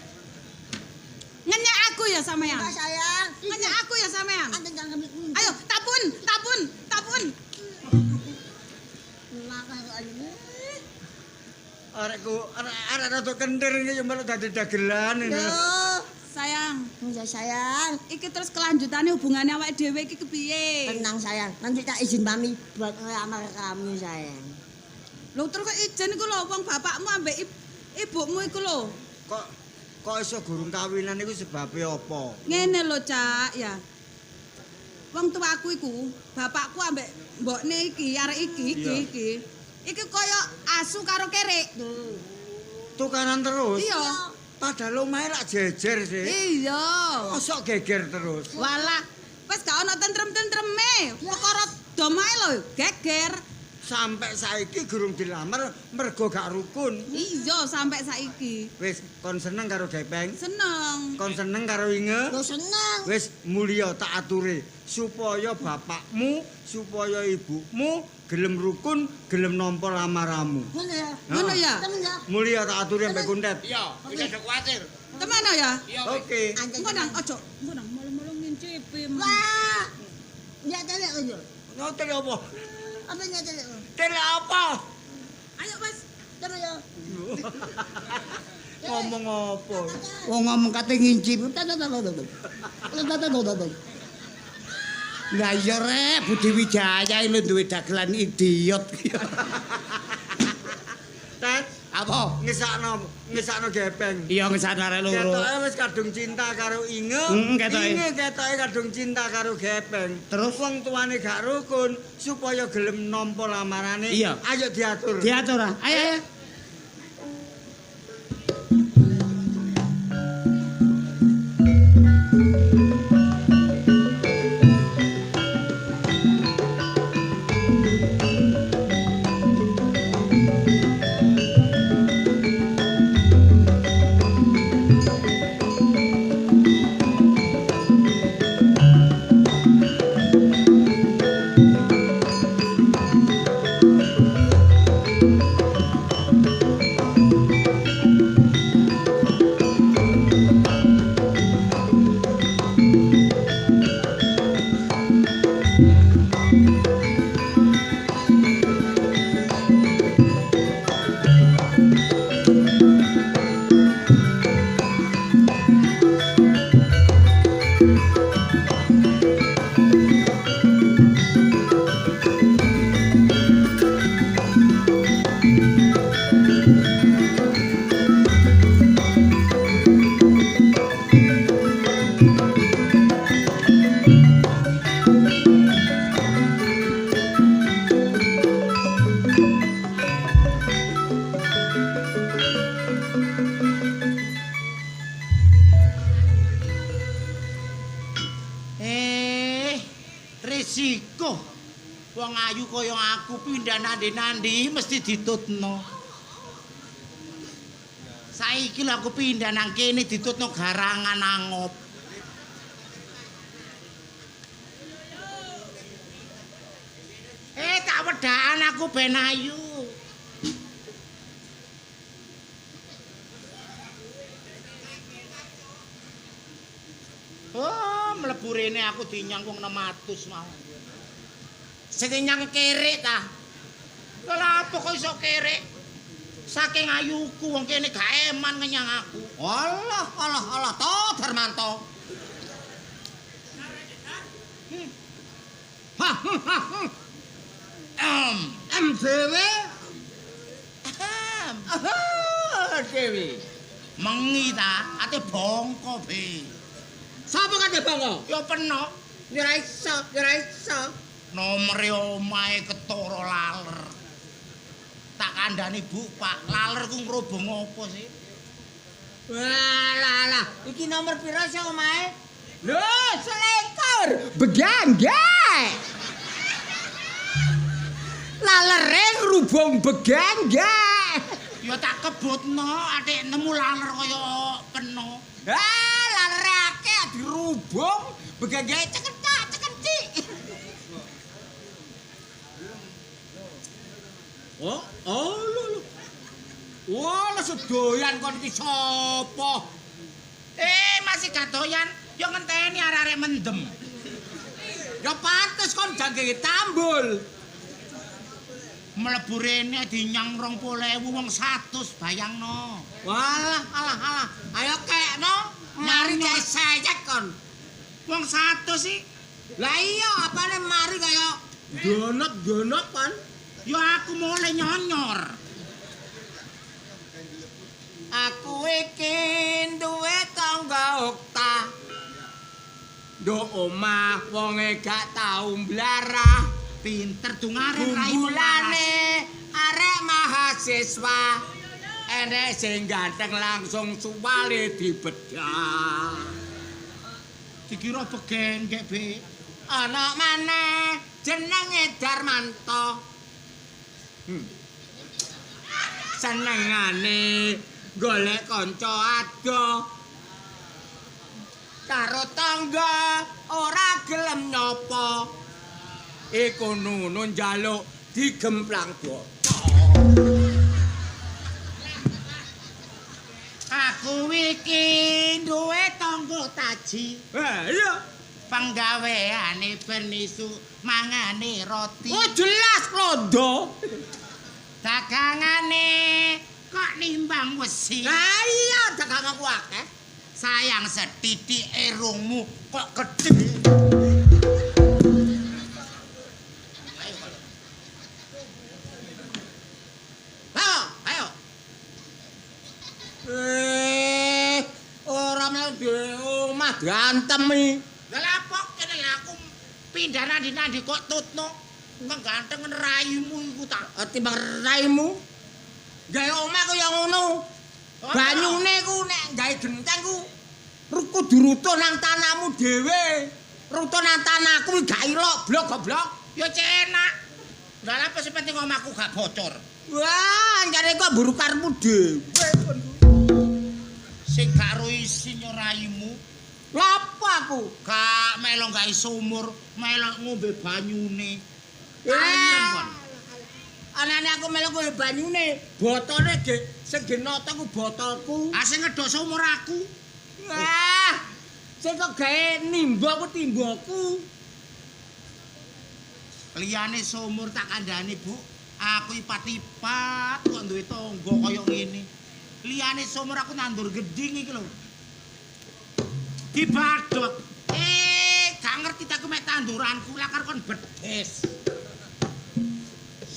Ngenyek aku ya sampean.
enggak sayang.
Ngenyek aku ya sampean.
Anten jangan kami.
Ayo, tapun.
Makan aja.
Arekku arek rada kentir iki yo malah dadi dagelan ini.
Loh,
Sayang,
ya sayang.
iki terus kelanjutannya hubungannya awake dhewe iki kepiye?
Tenang sayang. Nanti tak izin mami buat ngelamar kamu sayang.
Lho terus kok ijen iku lho wong bapakmu ambek ibumu iku lho.
Kok iso gurung kawinan iku sebabe apa?
Ngene lho, Cak, ya. wong tuaku iku, bapakku ambek mbokne iki, arek iki. Iki kaya asu karo kerek.
Tukaran terus.
Iya.
Padahal omahe lak jejer sih.
Iya.
Mosok geger terus.
Walah, wis gak ana tentrem-tentreme. Perkara dom ae lho, geger.
Sampai saiki gurung dilamar mergo gak rukun.
Iya, sampai saiki.
Wis kon seneng karo Gepeng,
Seneng.
kon seneng karo Inge.
Lo seneng.
Wis mulya tak aturi supaya bapakmu, supaya ibumu gelem rukun, gelem nampa lamaramu.
Ngono ya.
Ngono ya?
Temen ya.
Mulya tak aturi sampe kuntet.
Iya, wis aja kuwatir.
Temen ya?
Oke.
Engko nang ojo, engko nang malu-malu ngincipi.
Wah. Ya telek aja.
Ngoten apa?
Apa ya telek?
Tele apa?
Ayo wis.
Temen ya.
Ngomong apa?
Wong ngomong kate ngincip. Lah iya rek, Budi Wijaya lho duwe dagelan idiot.
Tet,
Apa?
ngesakno Gepeng.
Iya ngesan arek loro.
Ketoke wis kadung cinta karo Inge.
Ketoke.
Inge ketoke kadung cinta karo Gepeng.
Terus?
Wong tuane gak rukun supaya gelem nampa lamarane.
Iya.
Ayo diatur.
Diatur ah. Ayo.
Risiko. Wong ayu kaya aku pindah nandi-nandi mesti ditutno. Saiki lho aku pindah nang kene ditutno garangan angop. Tak wedakan aku ben ayu. Oh, mlebu rene aku dinyang wong 600 mau. Sing nyang kerek ta. Lha apa kok iso kerek? Saking ayuku wong kene gak eman ngenyang aku.
Allah, to Darmanto. Dhewe. Dewi.
Mengi ta, ate bongko be.
Sapa kate bangga?
Ya penok,
Ya ora iso.
nomere omahe ketara laler. Tak kandhani Bu, Pak, laler ku ngrobong apa sih?
Walah, iki nomor pira sih omahe? Lho, 21. Begangge. Lalere ngrubung begangge.
Ya tak kebutno, atik nemu laler kaya kena.
Lalere akeh dirubung begangge ceketak-ceketik. Lho. Wah, sedoyan kon iki sapa?
Masih gadoyan, ya ngenteni arek-arek mendem.
Ya pantes kon jangge tambul.
Mlebu rene dinyang 20.000 wong 100 bayangno.
Walah, alah. Ayo kekno, mari
Nyanyur.
seyek kon.
Wong 100 sih.
Lah iya, apane mari kaya donot-donot kon.
Ya aku mulai nyonyor.
Aku iki duwe tangga ukta. nduk omah wonge gak tau mblarah.
Pinter dungaren raimu
Bumbulane arek mahasiswa. Enek sing ganteng langsung suwale dibedah.
dikira begenggek be.
Ana maneh jenenge Darmanto. Senengane golek kanca adoh. Karo tangga ora gelem nyapa. Iku nunu njaluk digemplang botol.
Aku iki duwe tangga taji.
Iya.
Penggaweane ben isu mangane roti.
Oh jelas klondo.
Dagangane kok nimbang wesi.
Lah iya dagang aku akeh.
Sayang setitik erungmu kok gedhe. Ayo.
Ora melu dhewe omah gantemi.
Lah apa kene lha aku pindah nandi-nandi kok tutno. Kok ganteng raimu iku ta.
Timbang raimu. Gawe omah kaya ngono. Banyune ku nek gawe genteng ku kudu rutuh nang tanahmu dhewe. Rutuh nang tanahku gak ilok blok goblok.
Ya cek enak. Lah apa sing penting omahku gak bocor.
Wah, jare kok mburu karepmu dhewe.
Sing gak ro isi raimu.
Lapo aku?
Gak melo gawe sumur, melo ngombe banyune.
Anane aku melu kowe banyune, botole ge sing genoto ku botolku.
Ah sing ngedok sumur aku.
Wah, sing kok gawe nimba ku timbaku.
Liyane sumur tak kandhani, Bu. Aku ipat-ipat kok duwe tangga kaya ngene. Liyane sumur aku nandur gedhing iki lho. Dibadhot. Gak ngerti tak mek tanduranku lakar kon bedes.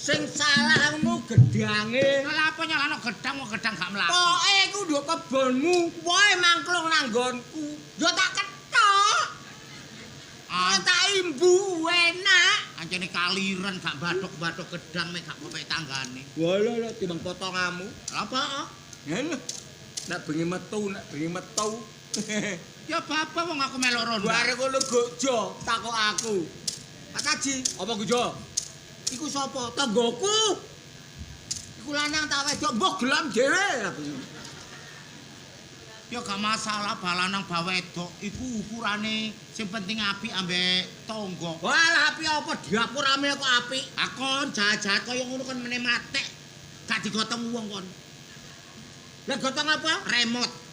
Sing salahmu gedhange.
Lah apa nyalano gedang kok gedang gak mlaku.
Pokoke iku nduk kebonmu, wae mangklung nang nggonku. Yo tak ketok. Tak imbu enak.
Ancene kaliren gak bathok-bathok gedang mek gak kopek tanggane.
Walah timbang potonganmu.
Apa?
Lho. Nek bengi metu.
Ya bapak wong aku melok ronda.
Bare ngono gojo takok aku. Pak Kaji, apa gojo? Iku sapa? Tanggoku. Iku lanang ta wedok mbok gelam dhewe.
Ya gak masalah balanang bawedok iku ukurane sing penting apik ambek tangga.
Walah apik apa diapurame kok apik.
Akon jahat-jahat kaya ngono kon meneh matek. Gak digotong wong kon.
Lah gotong apa?
Remote.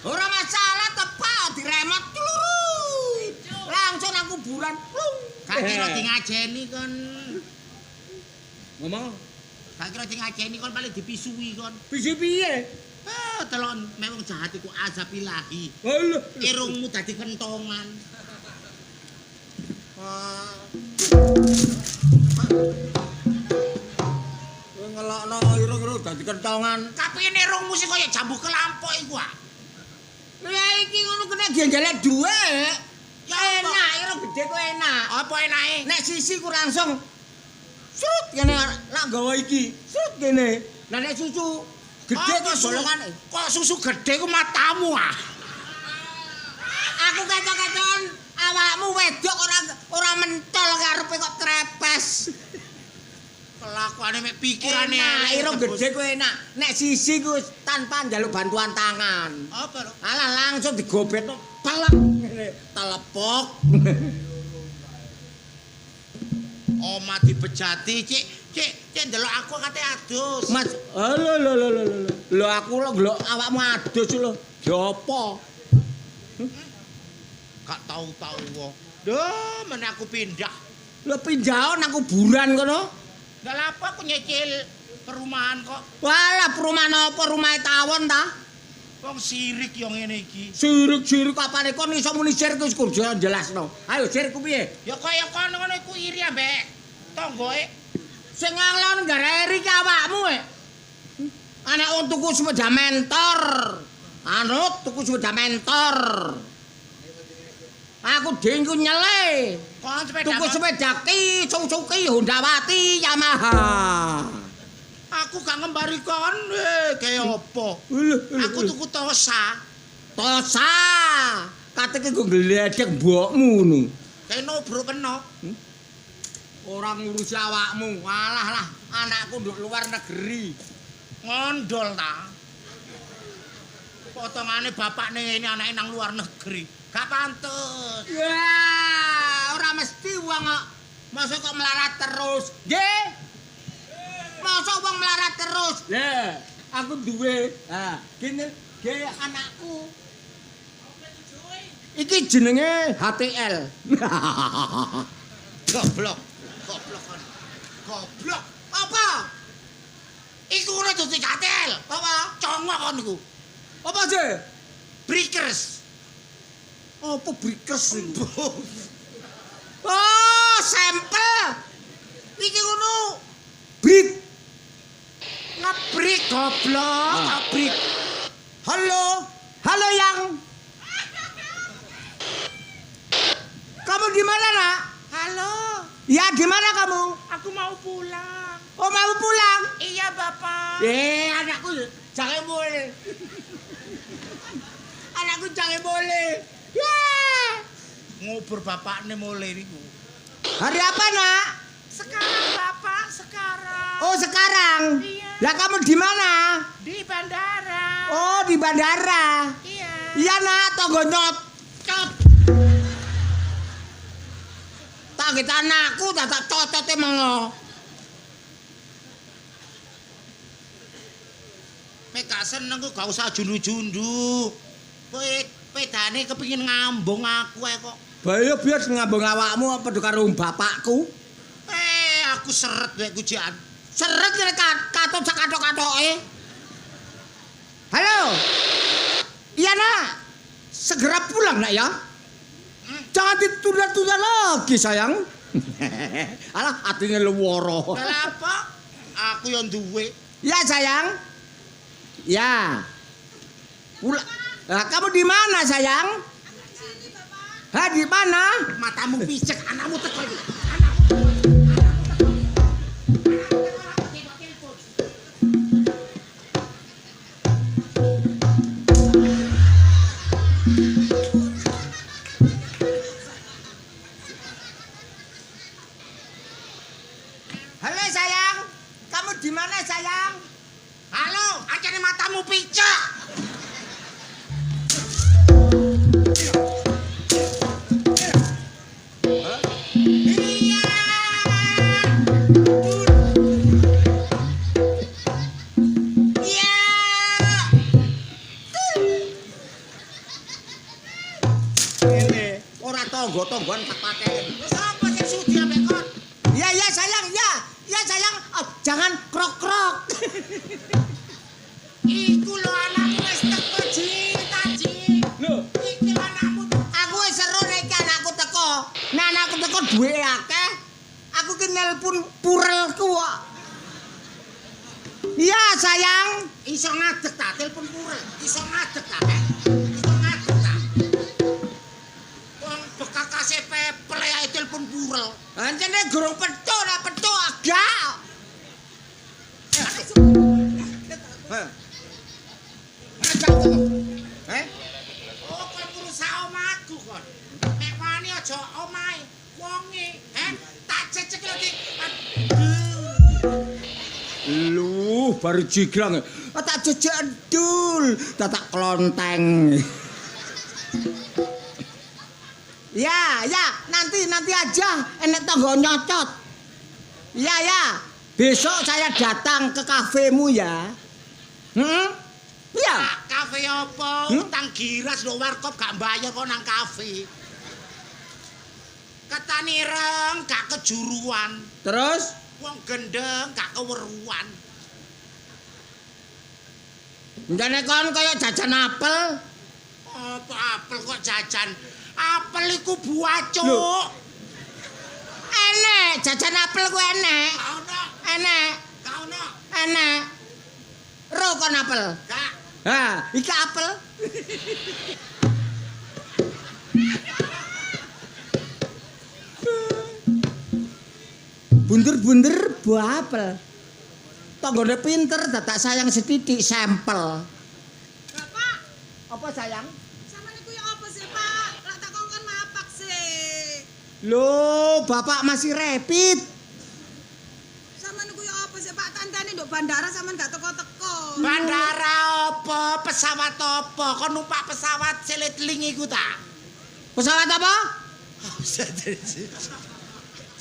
Ora masalah tepak diremot turu. Langsung nang kuburan.
Gak kira di ngajeni kon.
Ngomong,
Gak kira di ngajeni kon paling dipisui kon.
piye?
Telon memang jahat iku azab ilahi.
Lho.
Irungmu dadi kentongan.
Ngelokno irung-irung dadi kentongan.
Kapine irungmu sing kaya jambu kelampok iku ah.
Lah iki ngono kena genggale dhuwit.
Ya apa?
Enak, irung gedhe ku enak.
Apa enake?
Nek sisi ku langsung srut kene lak gawa iki. Srut kene. Lah nek susu gedhe ku bolongane.
Kok susu gedhe ku matamu ah.
Aku ketok-ketokan awakmu wedok ora mentol karepe kok trepes.
Kelakuane mek pikirane
Enak, irung gedhe ku enak. Nek sisi ku tanpa njaluk bantuan tangan.
Apa lho?
Alah langsung digobetno palak ngene telepok.
Oma dibejati, Cik ndelok aku kate adus.
Mas, lho aku lho ndelok awakmu adus lho. Jopo?
Gak tau-tau wong. Duh, meneh aku pindah.
Lho pindah nang kuburan kono.
Lah apa aku nyicil perumahan kok.
Walah perumahan apa rumahe tawon ta?
Wong sirik yo ngene iki.
Sirik-sirik apane kon iso muni sirik wis kudu jelasno. Ayo sirikku piye?
Ya kaya kono ngono iku iri ambek tanggoe.
Sing ngalon gareri ki awakmu e. Anek wong tuku sepeda mentor. Anut tuku sepeda mentor. Aku dingku nyele.
Kon sepeda.
Tuku sepeda ki, Suzuki, Hondawati, Yamaha.
Aku gak ngembari kon, kaya apa? Aku tuku Tosa.
Tosa. Kateke nggo gledek mbokmu ngono.
Kaya nobro kena.
Ora ngurusi awakmu. Alah lah, anakku nduk luar negeri.
Ngondol ta. Potongane bapakne ini anake nang luar negeri. Gak pantes.
Ya, ora mesti wong kok. Masa kok melarat terus. Nggih. Masa wong melarat terus. Lah, aku duwe. Ha, kene nggih anakku. Iki jenenge HTL.
Goblok. Goblok kon. Goblok. Apa? Iku ora dadi katel. Apa? Congok kon iku.
Apa sih?
Breakers.
Apa breakers iku? Oh, sampel.
Iki ngono.
Break.
Ngebrik goblok, ngebrik.
Halo. Halo yang. Kamu di mana, Nak?
Halo,
Ya, di mana kamu?
aku mau pulang.
Oh, mau pulang?
Iya, Bapak.
Anakku jangan boleh. Anakku jangan boleh. Ya.
Ngubur bapakne mulai niku.
Hari apa, Nak?
Sekarang, Bapak, sekarang.
Oh, sekarang.
Iya.
Lah kamu di mana?
Di bandara.
Oh, di bandara.
Iya.
Iya, Nak, tonggo nyocot. Tak kita anakku tak cocote mengo.
Mek gak seneng kok gak usah jundu-jundu. Kowe pedane kepengin ngambung aku ae kok.
Bayo biar ngambung awakmu apa karo bapakku.
Aku seret wae kujian.
Seret kira katon sakatok-katoke. Halo. Iya, Nak. Segera pulang, Nak ya. Jangan ditunda-tunda lagi, sayang. Alah, atine luworo.
Lah apa? Aku yang duwe.
Ya, sayang. Ya. Pulang. Lah, kamu di mana, sayang? Hah, di mana?
Matamu picek, anakmu teko iki.
Halo, sayang. Kamu di mana, sayang?
Halo, acane matamu picek. Iya. Iya.
Ini ora tonggo-tonggoan tak paten.
Wis apa sing sudi ambek kon?
Ya, ya, sayang. Ya, ya, sayang. Oh, jangan krok-krok.
Iku lho anakmu wis teko Ji.
Loh,
Iki lho anakmu.
aku wis seru nek iki anakku teko. Nek anakku teko duwe akeh. Aku ki nelpon purelku kok. Iya, sayang.
Iso ngadeg ta telepon purel. Iso ngadeg ta, Iso ngadeg ta. Wong bekakase pepel ae telepon purel.
Ancene gurung petuk, nek petuk agak.
Oh, kon ngrusak omahku kon. Nek wani aja omahe wonge, tak cecek lagi.
Lu baru jigrang. Tak jejak endul, tak klonteng. Ya, ya, nanti aja enek tangga nyocot. Ya, ya. Besok saya datang ke kafemu ya. Ya.
Kafe apa? Utang giras lho warkop gak bayar kok nang kafe. Ketani reng gak kejuruan.
Terus
Wong gendeng gak keweruan.
njane kon kaya jajan apel.
Apa apel kok jajan? Apel iku buah, Cuk.
Lho. Enek, jajan apel ku enek.
Gak ono,
Enek,
gak ono.
enek. Ro kon apel.
Gak.
Ha, iki apel. bunder-bunder buah apel. Tanggane pinter dadak sayang setitik sampel.
Bapak,
Apa sayang?
sama niku ya apa sih, Pak? Lak tak kongkon mapak sih.
Loh, bapak masih rapid.
Sama niku ya apa sih, Pak? Tantane nduk bandara sampean gak teko-teko.
Bandara apa? Pesawat apa? Kok numpak pesawat selitling iku ta?
Pesawat apa?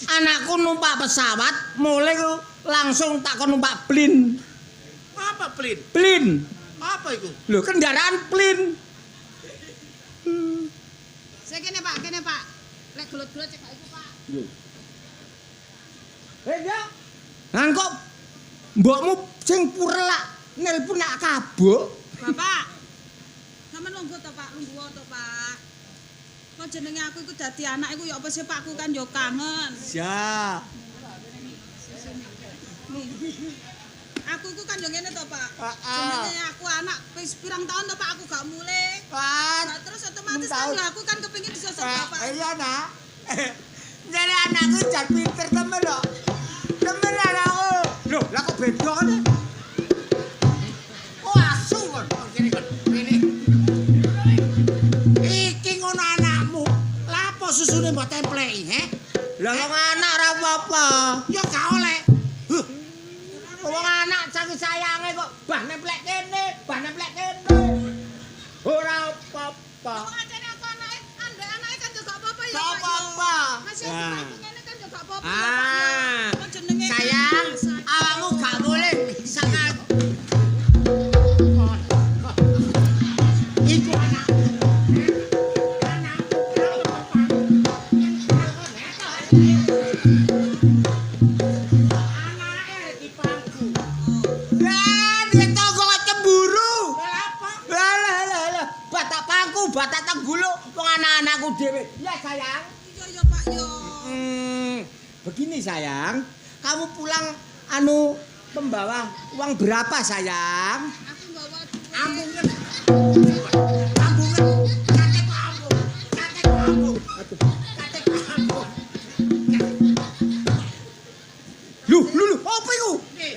Anakku numpak pesawat, mulai ku langsung tak kon numpak plin.
Apa plin?
Plin.
Apa iku?
Loh, kendaraan plin.
Saya kene Pak. Lek gelut-gelut cek iku, Pak.
Ya. Lah kok mbokmu sing purelak nelpon nak kabuk.
Bapak. Sampeyan lungguh to, Pak? Lungguh to, Pak? Kok jenenge aku iku dadi anak iku ya apa sih, Pak? Aku kan yo kangen.
Ya.
Aku iku kan yo ngene to, Pak.
Heeh.
Jenenge aku anak wis pirang tahun to, Pak, aku gak mulih.
Kan.
Nah, terus otomatis kan lho aku kan kepengin disosok Bapak.
Iya, Nak. Jadi anakku jan pinter temen lho. Temen anakku. Loh, lah kok beda kan?
Oh asu kon. Kene kon. Kene. Iki ngono anakmu. Lah apa susune mbok templeki, he?
Lah wong anak ora apa-apa.
Ya gak oleh. Huh.
Wong anak saking sayange kok bah nemplek kene, bah nemplek kene. Ora apa-apa.
Wong ajane aku anake, anake kan juga apa-apa ya,
Gak
Pak.
apa-apa.
Masih
Nah.
aku ngene kan juga apa-apa.
Ah.
Kok jenenge
Sayang, awakmu gak boleh sangat
Iku anakku. Anake dipangku.
lah dia tonggo kok cemburu.
Lah apa?
Lah. Batak pangku, batak tenggulu wong anak-anakku dhewe. Ya sayang.
Iya Pak yo.
Begini sayang, kamu pulang pembawa uang berapa sayang?
Aku bawa duit.
Ambungen. Ambungen. Kakek kok ambung. Kakek kok ambung. Kakek kok ambung.
Lu, apa iku?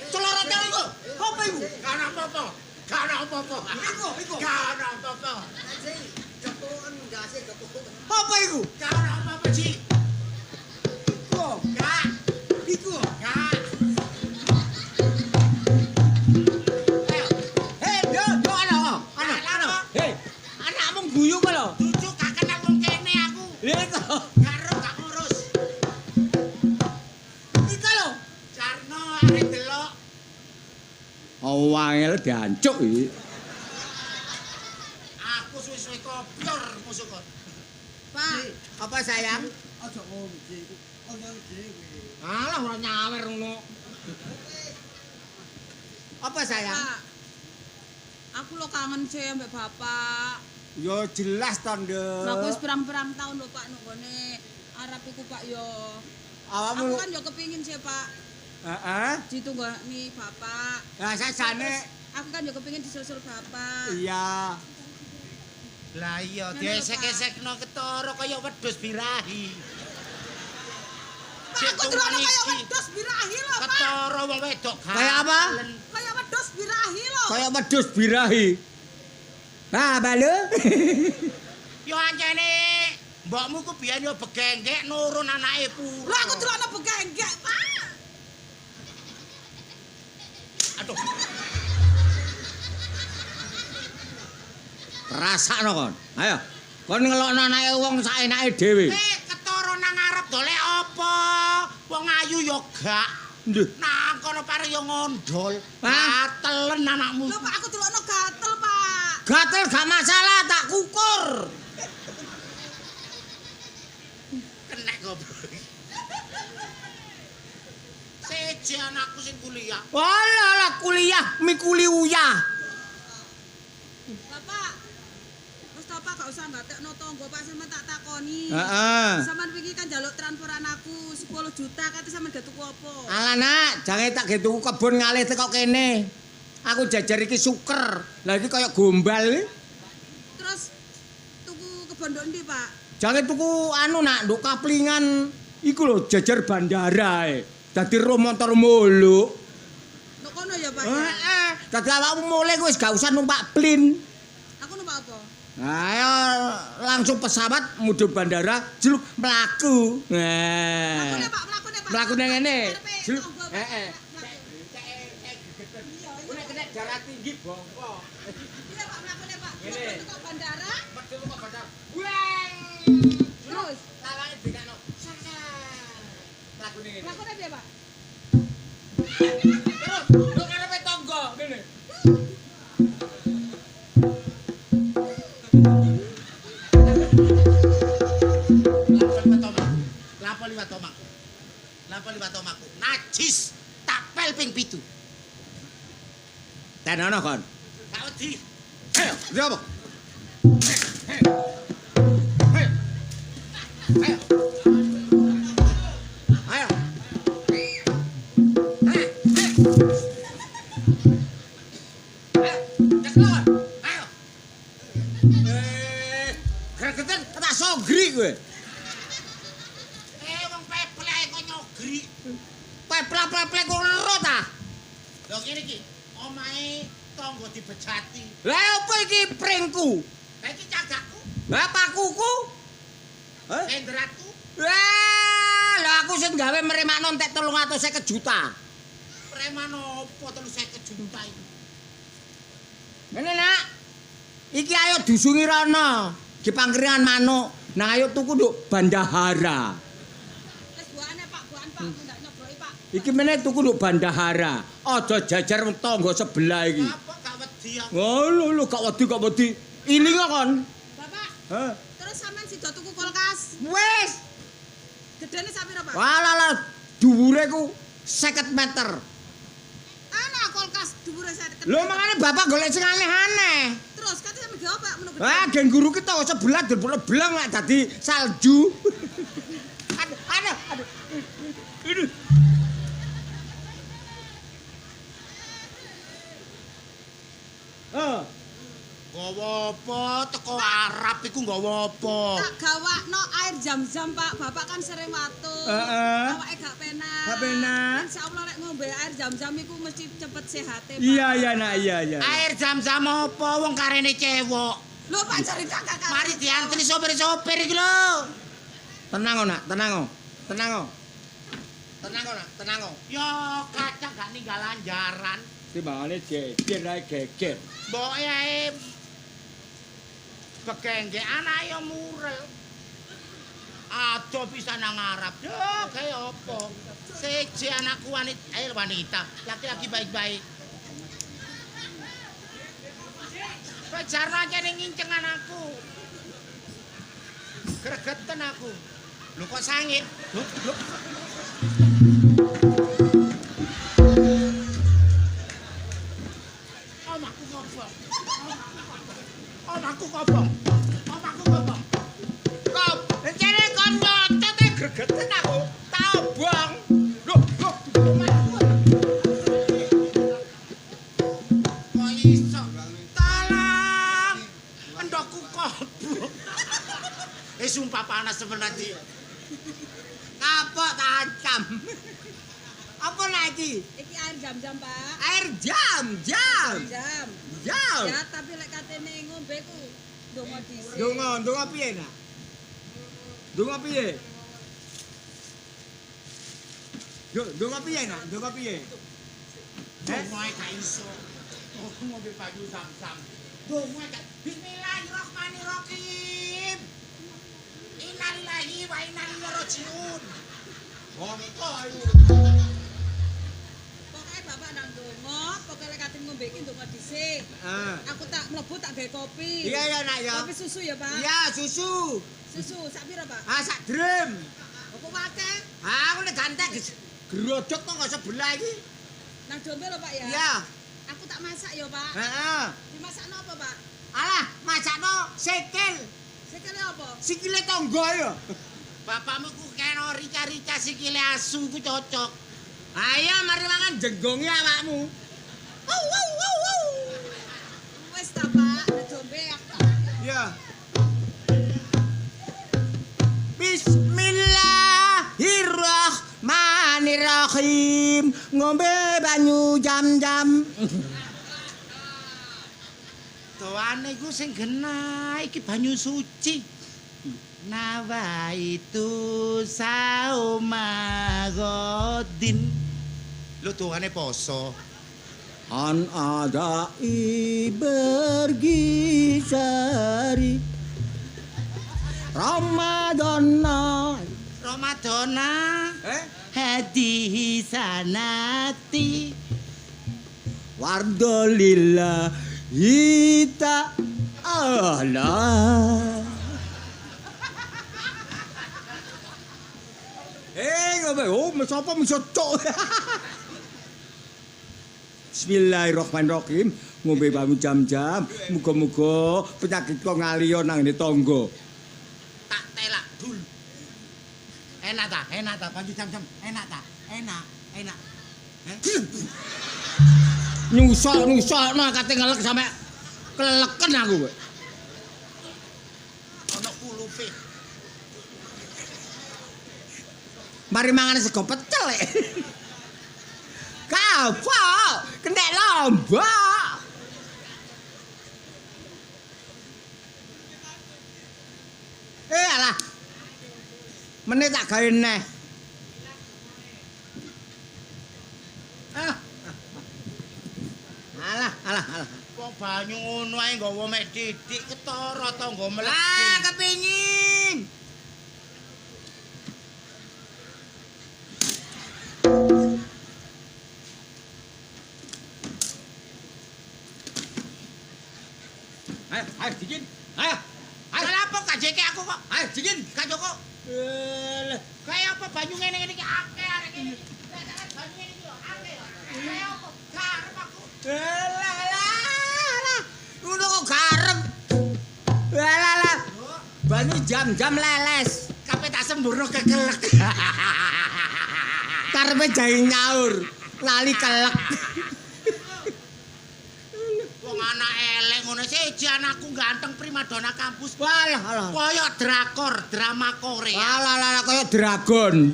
Celorote iku.
Apa iku?
Gak ana apa-apa. Gak ana apa-apa.
Iku.
Gak ana apa-apa.
Apa iku?
Gak ana apa-apa, Ci.
Iku.
Gak.
Iku.
Gak. Ayo.
Hei, yo ana. Hei, anakmu guyu kok lho.
Cucu gak kenal wong kene aku.
Lha iku.
Karo gak ngurus.
Iku lho.
Jarno arek delok.
Oh, wangel diancuk iki.
Aku suwe-suwe kopior musuh kok.
Pak,
Apa sayang?
Alah ora nyawer ngono.
Apa sayang?
Pak. Aku lo kangen sih ambek Bapak.
Yo jelas to, Nduk.
Lah aku wis pirang-pirang tahun lho Pak nang gone Arab iku Pak yo. Aku
Awakmu
kan yo kepingin sih Pak
heeh.
ditunggoni Bapak.
Lah sajane
Aku kan yo kepingin disusul Bapak.
iya.
Lah iya
Ngene lho,
diesek-esekno ketara kaya wedhus birahi.
Pak aku delokno kaya wedhus birahi lho Pak.
Ketara wong wedok
Kayak apa?
Kaya wedhus birahi lho.
Kayak wedhus birahi. Nah, balo.
Yo ancene mbokmu ku biyen yo begenggek nurun anake pura.
Lah aku delokno begenggek Pak.
Aduh.
Rasakno kon. Ayo. Kon ngelokno anake wong saenake dhewe.
Ketara nang arep golek apa? Wong ayu yo gak.
Nduh.
Nang kono pare yo ngondol.
Hah?
Atelen anakmu.
Lho Pak aku delokno gatel Pak.
Gatel gak masalah, tak kukur.
Kenek goblok. Seje anakku sing kuliah.
Walah kuliah mikuli uyah.
Bapak. Wis to Pak gak usah mbatekno tangga Pak sampean tak takoni.
Heeh.
Sampean wingi kan njaluk transferan aku 10 juta kate sampean gak tuku apa?
Alah nak, jange tak ge tuku kebon ngalih teko kene. Aku jajar iki suker. Lah iki kaya gombal.
Terus tuku kebon ndok Pak?
Jange tuku nak, nduk kaplingan iku lho jajar bandara. Dadi ro motor muluk.
Nek kono ya, Pak. Ya?
Heeh. Dadi awakmu mulai wis gak usah numpak plin.
Aku numpak apa?
Ayo langsung pesawat mudhun bandara jeluk mlaku.
Mlakune,
Nah.
Pak, mlakune, Pak.
Mlakune ngene.
Karepe
Jeluk.
tonggo, Pak.
Heeh.
Iya,
Nek kena darah tinggi bongko.
Iya, Pak, mlakune, Pak.
Ngene.
Mlakune kok bandara.
Medhun kok bandara. Weng.
Terus,
Tawange dikakno. Mlakune ngene.
mlakune piye, Pak?
Terus lho karepe tangga ngene.
Lapo liwat omaku. Najis tak pel ping 7.
Tenono kon.
Gak wedi.
Ayo, ndi apa? Ayo. Ayo. Ayo. Gregetan tak sogri kowe.
Wong peplek kok nyogri.
Peplak-peplek kok lero ta?
Lho kene iki, omahe tangga dibejati.
Lah apa iki pringku?
Lah iki cagakku,
Lah pakuku? Hah?
endratku.
Wah, lho aku sing gawe mremakno entek 350 juta.
Preman opo 350 juta iki?
Ngene nak. Iki ayo dusungi rono. Di pangkringan manuk. Nang ayo tuku nduk bandahara.
Wis buane, Pak, buan, Pak. Aku ndak nyobroki, Pak.
Iki meneh tuku nduk bandahara. Aja jajar wong tangga sebelah iki.
Apa gak wedi aku?
Oh, lho gak wedi. Ilinga kon.
Bapak,
Hah?
terus sampean sida tuku kulkas.
Wis.
Gedene sak pira, Pak?
Walah, dhuwure ku 50 meter.
Ana kulkas dhuwure 50.
Lho makane bapak golek sing aneh-aneh.
Terus kate sampe gawe Pak menung gedhe.
Ah, geng guru kita sebelah belang lak dadi salju. Aduh. Oh,
Nggawa apa? Teko Arab iku nggawa apa?
Tak gawakno air jam-jam, Pak. Bapak kan sering watuk.
Heeh.
Awake gak penak.
Gak penak.
Insyaallah nek ngombe air jam-jam iku mesti cepet sehate, Pak.
iya nak iya.
Air jam-jam apa wong karene cewek?
Lho, Pak cari kakak.
Mari diantri sopir-sopir iki lho.
Tenang nak, tenang.
Tenang. Yo kacang gak ninggalan jaran.
Timbangane geger ae geger.
Mbok ae bekengge anak yo murel. Ado bisa nang Arab. Yo kaya apa? Siji anakku wanita, laki-laki baik-baik. Pajar aja ning ngincengan aku. Gregeten aku. Lho kok sangit? Lho. Omaku kobong. Kop, encene kon nyocot e gregeten aku. Tak obong. Lho. Kok iso? Tolong. Endokku kobong. Sumpah panas sebenarnya.
Kapok tancam. Apa lagi?
Iki air jam-jam, Pak.
Air jam.
Jam.
Jam.
Ya, tapi lek katene ngombe ku ndonga dhisik.
Donga piye nak? Donga piye? Yo, donga piye nak? Donga piye?
Dongoe gak iso. Aku ngombe banyu zam-zam. Dongoe gak. Bismillahirrahmanirrahim. Innalillahi wa inna ilaihi raji'un. Mongko ayo.
Pokoke bapak nang ndonga, pokoke lek katene ngombe iki ndonga dhisik. Aku tak mlebu tak gawe kopi.
Iya nak ya.
Kopi susu ya, Pak?
Iya, susu.
Susu sak pira, Pak?
Sak drem.
Apa akeh?
Aku nek gantek grodok kok nggak sebelah iki.
Nang dombe lho, Pak ya?
Iya.
Aku tak masak ya, Pak.
Heeh.
Dimasakno apa, Pak?
Alah, masakno sikil.
Sikile apa?
Sikile tangga ya.
Bapakmu ku kena rica-rica sikile asu ku cocok.
Ayo mari mangan jenggonge awakmu.
Wis ta, Pak, nang dombe aku tak.
Iya. Bismillahirrahmanirrahim. banyu jam-jam.
Doane iku sing genah iki banyu suci. Nawa itu saumagodin. Lho doane poso.
An adai bergisari Ramadana
Ramadana. Hadi sanati.
Wardolillah Ita Allah. Ngopo? Oh, sapa iso cok. Bismillahirrahmanirrahim. Ngombe banyu jam-jam, muga-muga penyakit kok ngaliyo nang ngene tangga.
Tak telak dul. Enak ta banyu jam-jam. Enak ta? Enak.
Nyusok-nyusokno kate ngelek sampe keleken aku.
Ono kulupe.
Mari mangan sego pecel. Apa? Kendek lombok. Alah. Meneh tak gawe neh. Alah.
Kok banyu ngono ae nggawa mek didik ketara ta nggo mleki.
Ah, kepingin. Ayo, dingin. Ayo.
Lah apa kajeke aku kok?
Ayo, dingin.
Kak Joko. Kayak apa banyu ngene-ngene iki akeh arek iki. Banyu ngene iki lho akeh. Kayak apa? Garep aku.
Lah. Ngono kok garem. Lah. Banyu jam-jam leles.
Kape tak semburno kekelek.
Karepe jahe nyaur, lali kelek.
Wong anak elek ngono siji anakku ganteng primadona kampus.
Walah.
Koyo drakor, drama Korea.
Alah kaya dragon.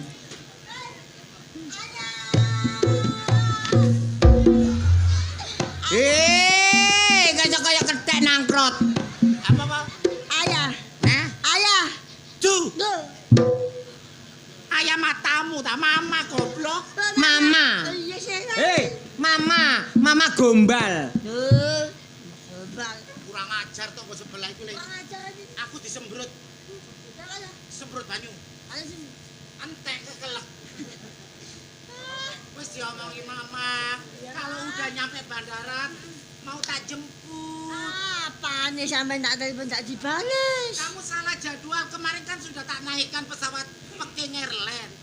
Kaya kethek nangkrot.
Apa?
Ayah.
Hah?
Ayah.
Duh,
Duh.
ayam matamu ta mama goblok.
Mama.
Iya sih.
Mama gombal.
Duh. Sebal.
Kurang ajar to kok sebelah iku Le.
Pengajaran ini.
Aku disembrut,
Jangan.
sembrut banyu.
Ayo sini.
Entek kekelek. Wis diomongi mama, kalau udah nyampe bandara mau tak jemput.
Apa nih sampai tak telepon tak dibales?
Kamu salah jadwal, kemarin kan sudah tak naikkan pesawat Peking Airlines.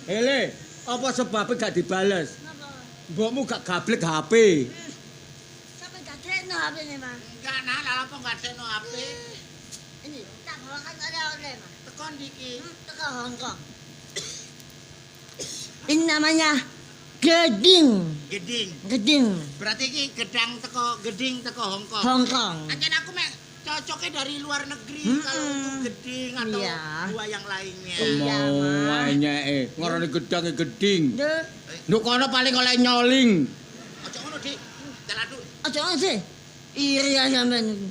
Le, apa sebabnya gak dibales?
Kenapa?
Mbokmu gak gablek HP.
Sampai tak terno HP nih mah.
Enggak nah, lalu apa enggak ada no HP?
Ini tak bawakan oleh-oleh mah.
Tekon diki.
Teko Hongkong. Ini namanya geding.
Geding. Berarti iki gedang teko geding teko Hongkong.
Hongkong.
Anjen aku mek cocoknya dari luar negeri kalau itu geding atau
Iya.
dua yang lainnya.
Iya, Mas.
Anyeke, ngarane gedang geding.
Duh.
Nduk kono paling oleh nyoling.
Ojo ngono, Dik. Daladun.
Aja sih. Iri ya sampean iku.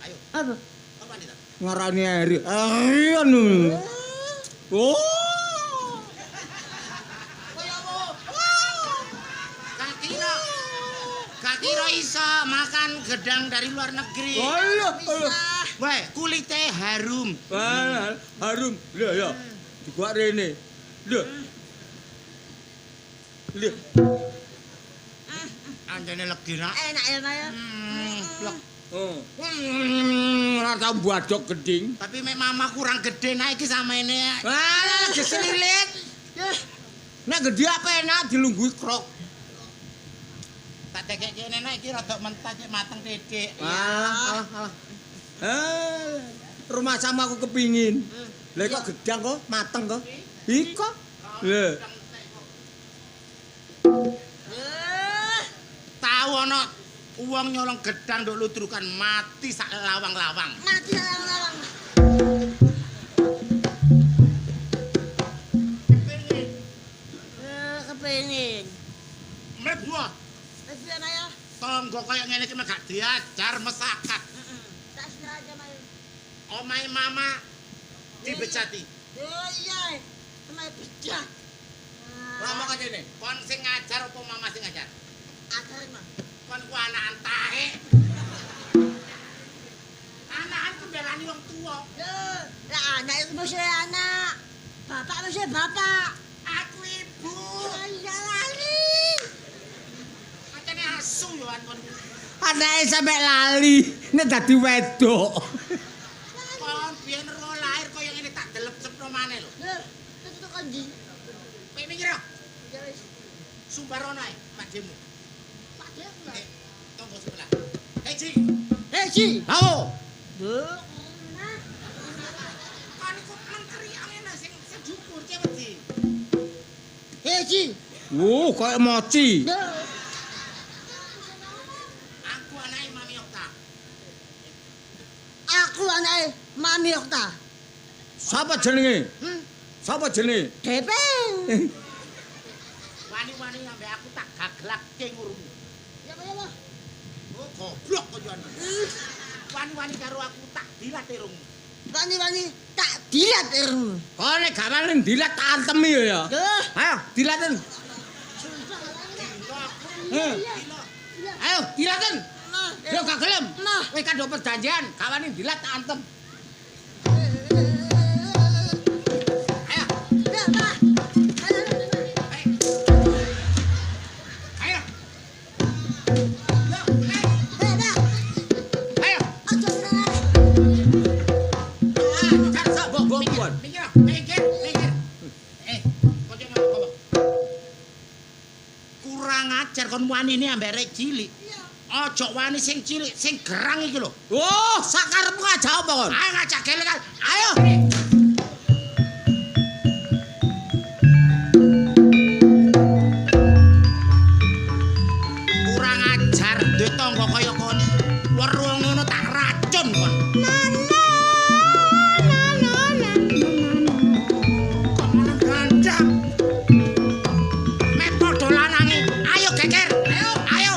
Ayo,
Apa?
apa nih? Tak?
Ngarani eri. Anu. Oh.
Gak kira iso makan gedang dari luar negeri.
Alah.
Weh, kulitnya harum.
Harum. Lho ya. Dibuat rene. Lho.
Anjene legi nak.
Enak ya, Maya.
Blok.
Ora tau badok geding.
Tapi mek mama kurang gede nah iki sama ini.
Alah, geselilit. Nek gede apa enak dilunggui krok.
Tak tekek kene nek iki rada mentah cek mateng titik.
Alah. Rumah sama aku kepingin. Lah kok gedang kok mateng kok. Iko. Lho.
Tahu ana wong nyolong gedang nduk ludrukan mati sak lawang-lawang.
Mati lawang-lawang. Kepengin.
Wah,
Wis piye ayo?
tangga kaya ngene iki gak diajar mesakat.
Tak sira aja Mayu.
Omahe mama dibecati.
Oh iya. Omahe becat.
Ngomong aja nih, kon sing ngajar apa mama sing ngajar?
Akar mah.
Kon ku anakan tahe. Anakan kembelani wong tua.
Loh, lah anak itu mesti anak. Bapak mesti bapak.
Aku ibu.
Iya lali.
Macane asu yo kon.
Anake sampe lali, nek dadi wedok.
Kon biyen ro lahir kaya ngene tak delep-cepno maneh lho.
Loh, itu kan di.
Kowe mikir yo,
Ya wis.
Sumbarono ae pakdemu.
Pak dia pula.
Tonggo sebelah. Hei Ji,
Eh, Ci.
Ayo.
Loh.
kon iku menteri angene sing dhuwur cewek Ji.
Eh, Ci.
Kayak mochi.
Loh.
Aku anake Mami Okta.
Aku anake Mami Okta.
Sapa jenenge? Sapa jenenge?
Depeng.
Wani-wani ambek aku tak gaglakke ngurungmu.
Ya apa?
Oh, goblok kok jan. Wani-wani karo aku tak dilat irungmu.
Wani-wani tak dilat irungmu.
Kok nek gak wani dilat tak antemi ya.
Loh.
Ayo, dilaten.
Iya.
Ayo, dilaten.
Nah,
Yo gak gelem.
Nah.
Kowe kado perjanjian, gak wani dilat tak antem. Ayo,
ya, Pak.
ayo,
Dah.
ayo.
Aja ora.
Kan sapa bobuan?
Mikir. Kok jangan ngomong. Kurang ajar kon wani ini ambek rek cilik. Ojo wani sing cilik, sing gerang iki lho.
Oh, sakarepmu aja apa kon?
Ayo ngajak gelek kan.
Ayo.
Kurang ajar duwe tangga kaya kon. Weruh ngono tak racun kon. Kok malah gandang. Mek padha lanange. Ayo geger. Ayo.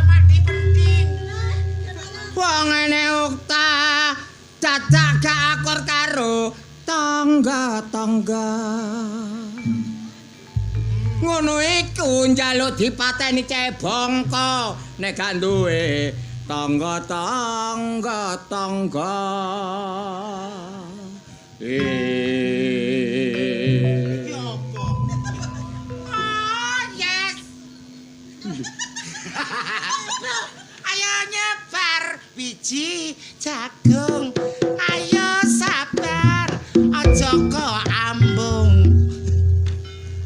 Mati penting.
Wong ngene ukta dadak gak akur karo tangga-tangga. Ngono iku njaluk dipateni cebongko nek gak duwe tangga-tangga.
Yopo. Oh, yes. Ayo nyebar biji jagung. Ayo sabar, aja kok ambung.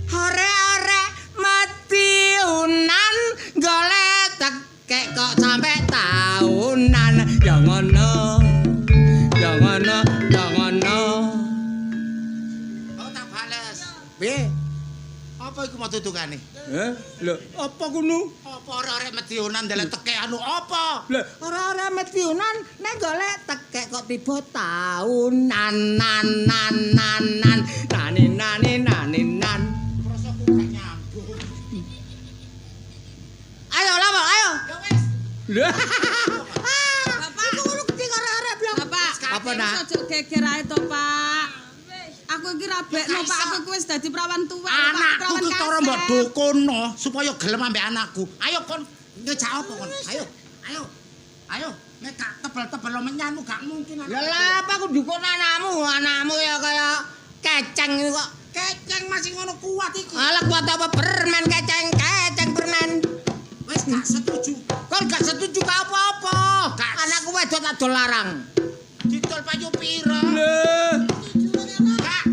Ore-ore mati unan golek tekek kok sampe tahunan. Ya ngono.
Oh tak bales.
Piye?
Apa iku mau tutukane?
Lho, apa kuno?
Apa ora-ora medionan ndelok tekek anu apa?
Lho, ora-ora metiunan nek golek tekek kok tiba tahunan nanin.
Rasaku gak nyambung.
Ayo lawa, ayo.
Ya wis.
Lho.
Bapak, iku ngono gede karo arek blok. Bapak,
Apa, Nak?
Ojo geger ae to, Pak. Aku iki rabekno, Pak. Aku iki wis dadi prawan tuwa, Pak.
Anakku
Prawan
ki karo mbok dukono supaya gelem ambek anakku. Ayo kon, ngejak apa kon? Ayo. Nek gak tebel-tebel menyanmu gak mungkin.
Ya lah apa aku dukun anakmu ya kaya keceng itu kok.
Keceng masih ngono kuat iki.
Alah kuat apa permen keceng permen.
Wis gak setuju.
Kon gak setuju ka apa-apa.
Gak.
Anakku wedok tak dol larang.
Didol payu pira?
Lho.
Gak.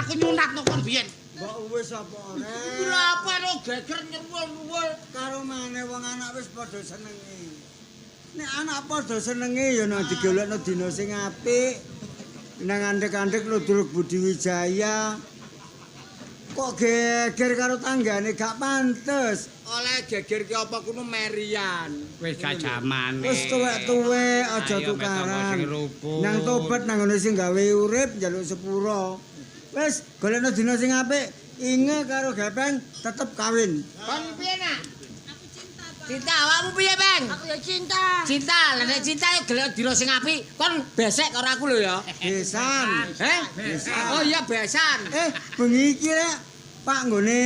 aku nyunatno kon biyen.
Mbok wis apa rek?
Lha apa lo geger nyuwul-nyuwul.
Karo maneh wong anak wis padha senenge. Nek anak padha senenge ya nang digolekno dina sing apik. Nang andhek-andhek Ludruk Budi Wijaya. Kok geger karo tanggane gak pantes.
Oleh geger ki apa kuno Merian.
Wis gak jamane.
Wis tuwek-tuwek aja
Ayo,
tukaran.
sing rupo.
Nang tobat nang ngene sing gawe urip njaluk sepura. Wis golekno dina sing apik. Inge karo Gepeng tetep kawin.
Kon piye nak?
Aku cinta, Pak.
Cinta awakmu piye, Bang?
Aku ya cinta.
Cinta, lah nek cinta ya gelek dina sing apik. Kon besek karo aku lho ya.
Besan.
Oh iya besan.
Bengi iki rek Pak nggone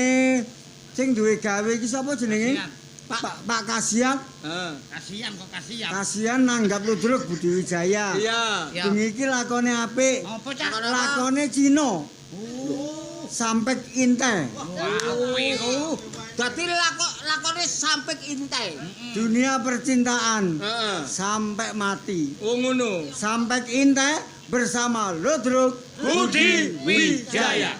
sing duwe gawe iki sapa jenenge? Pak Kasian.
Kasihan kok kasihan.
Kasian nanggap Ludruk Budi Wijaya.
Iya.
Bengi iki lakone apik.
Apa cak?
Lakone Cina. Sampai inte.
Dadi lakone sampai intai.
Dunia percintaan.
Heeh.
Sampai mati.
Oh ngono.
Sampai inte bersama Ludruk
Budi Wijaya.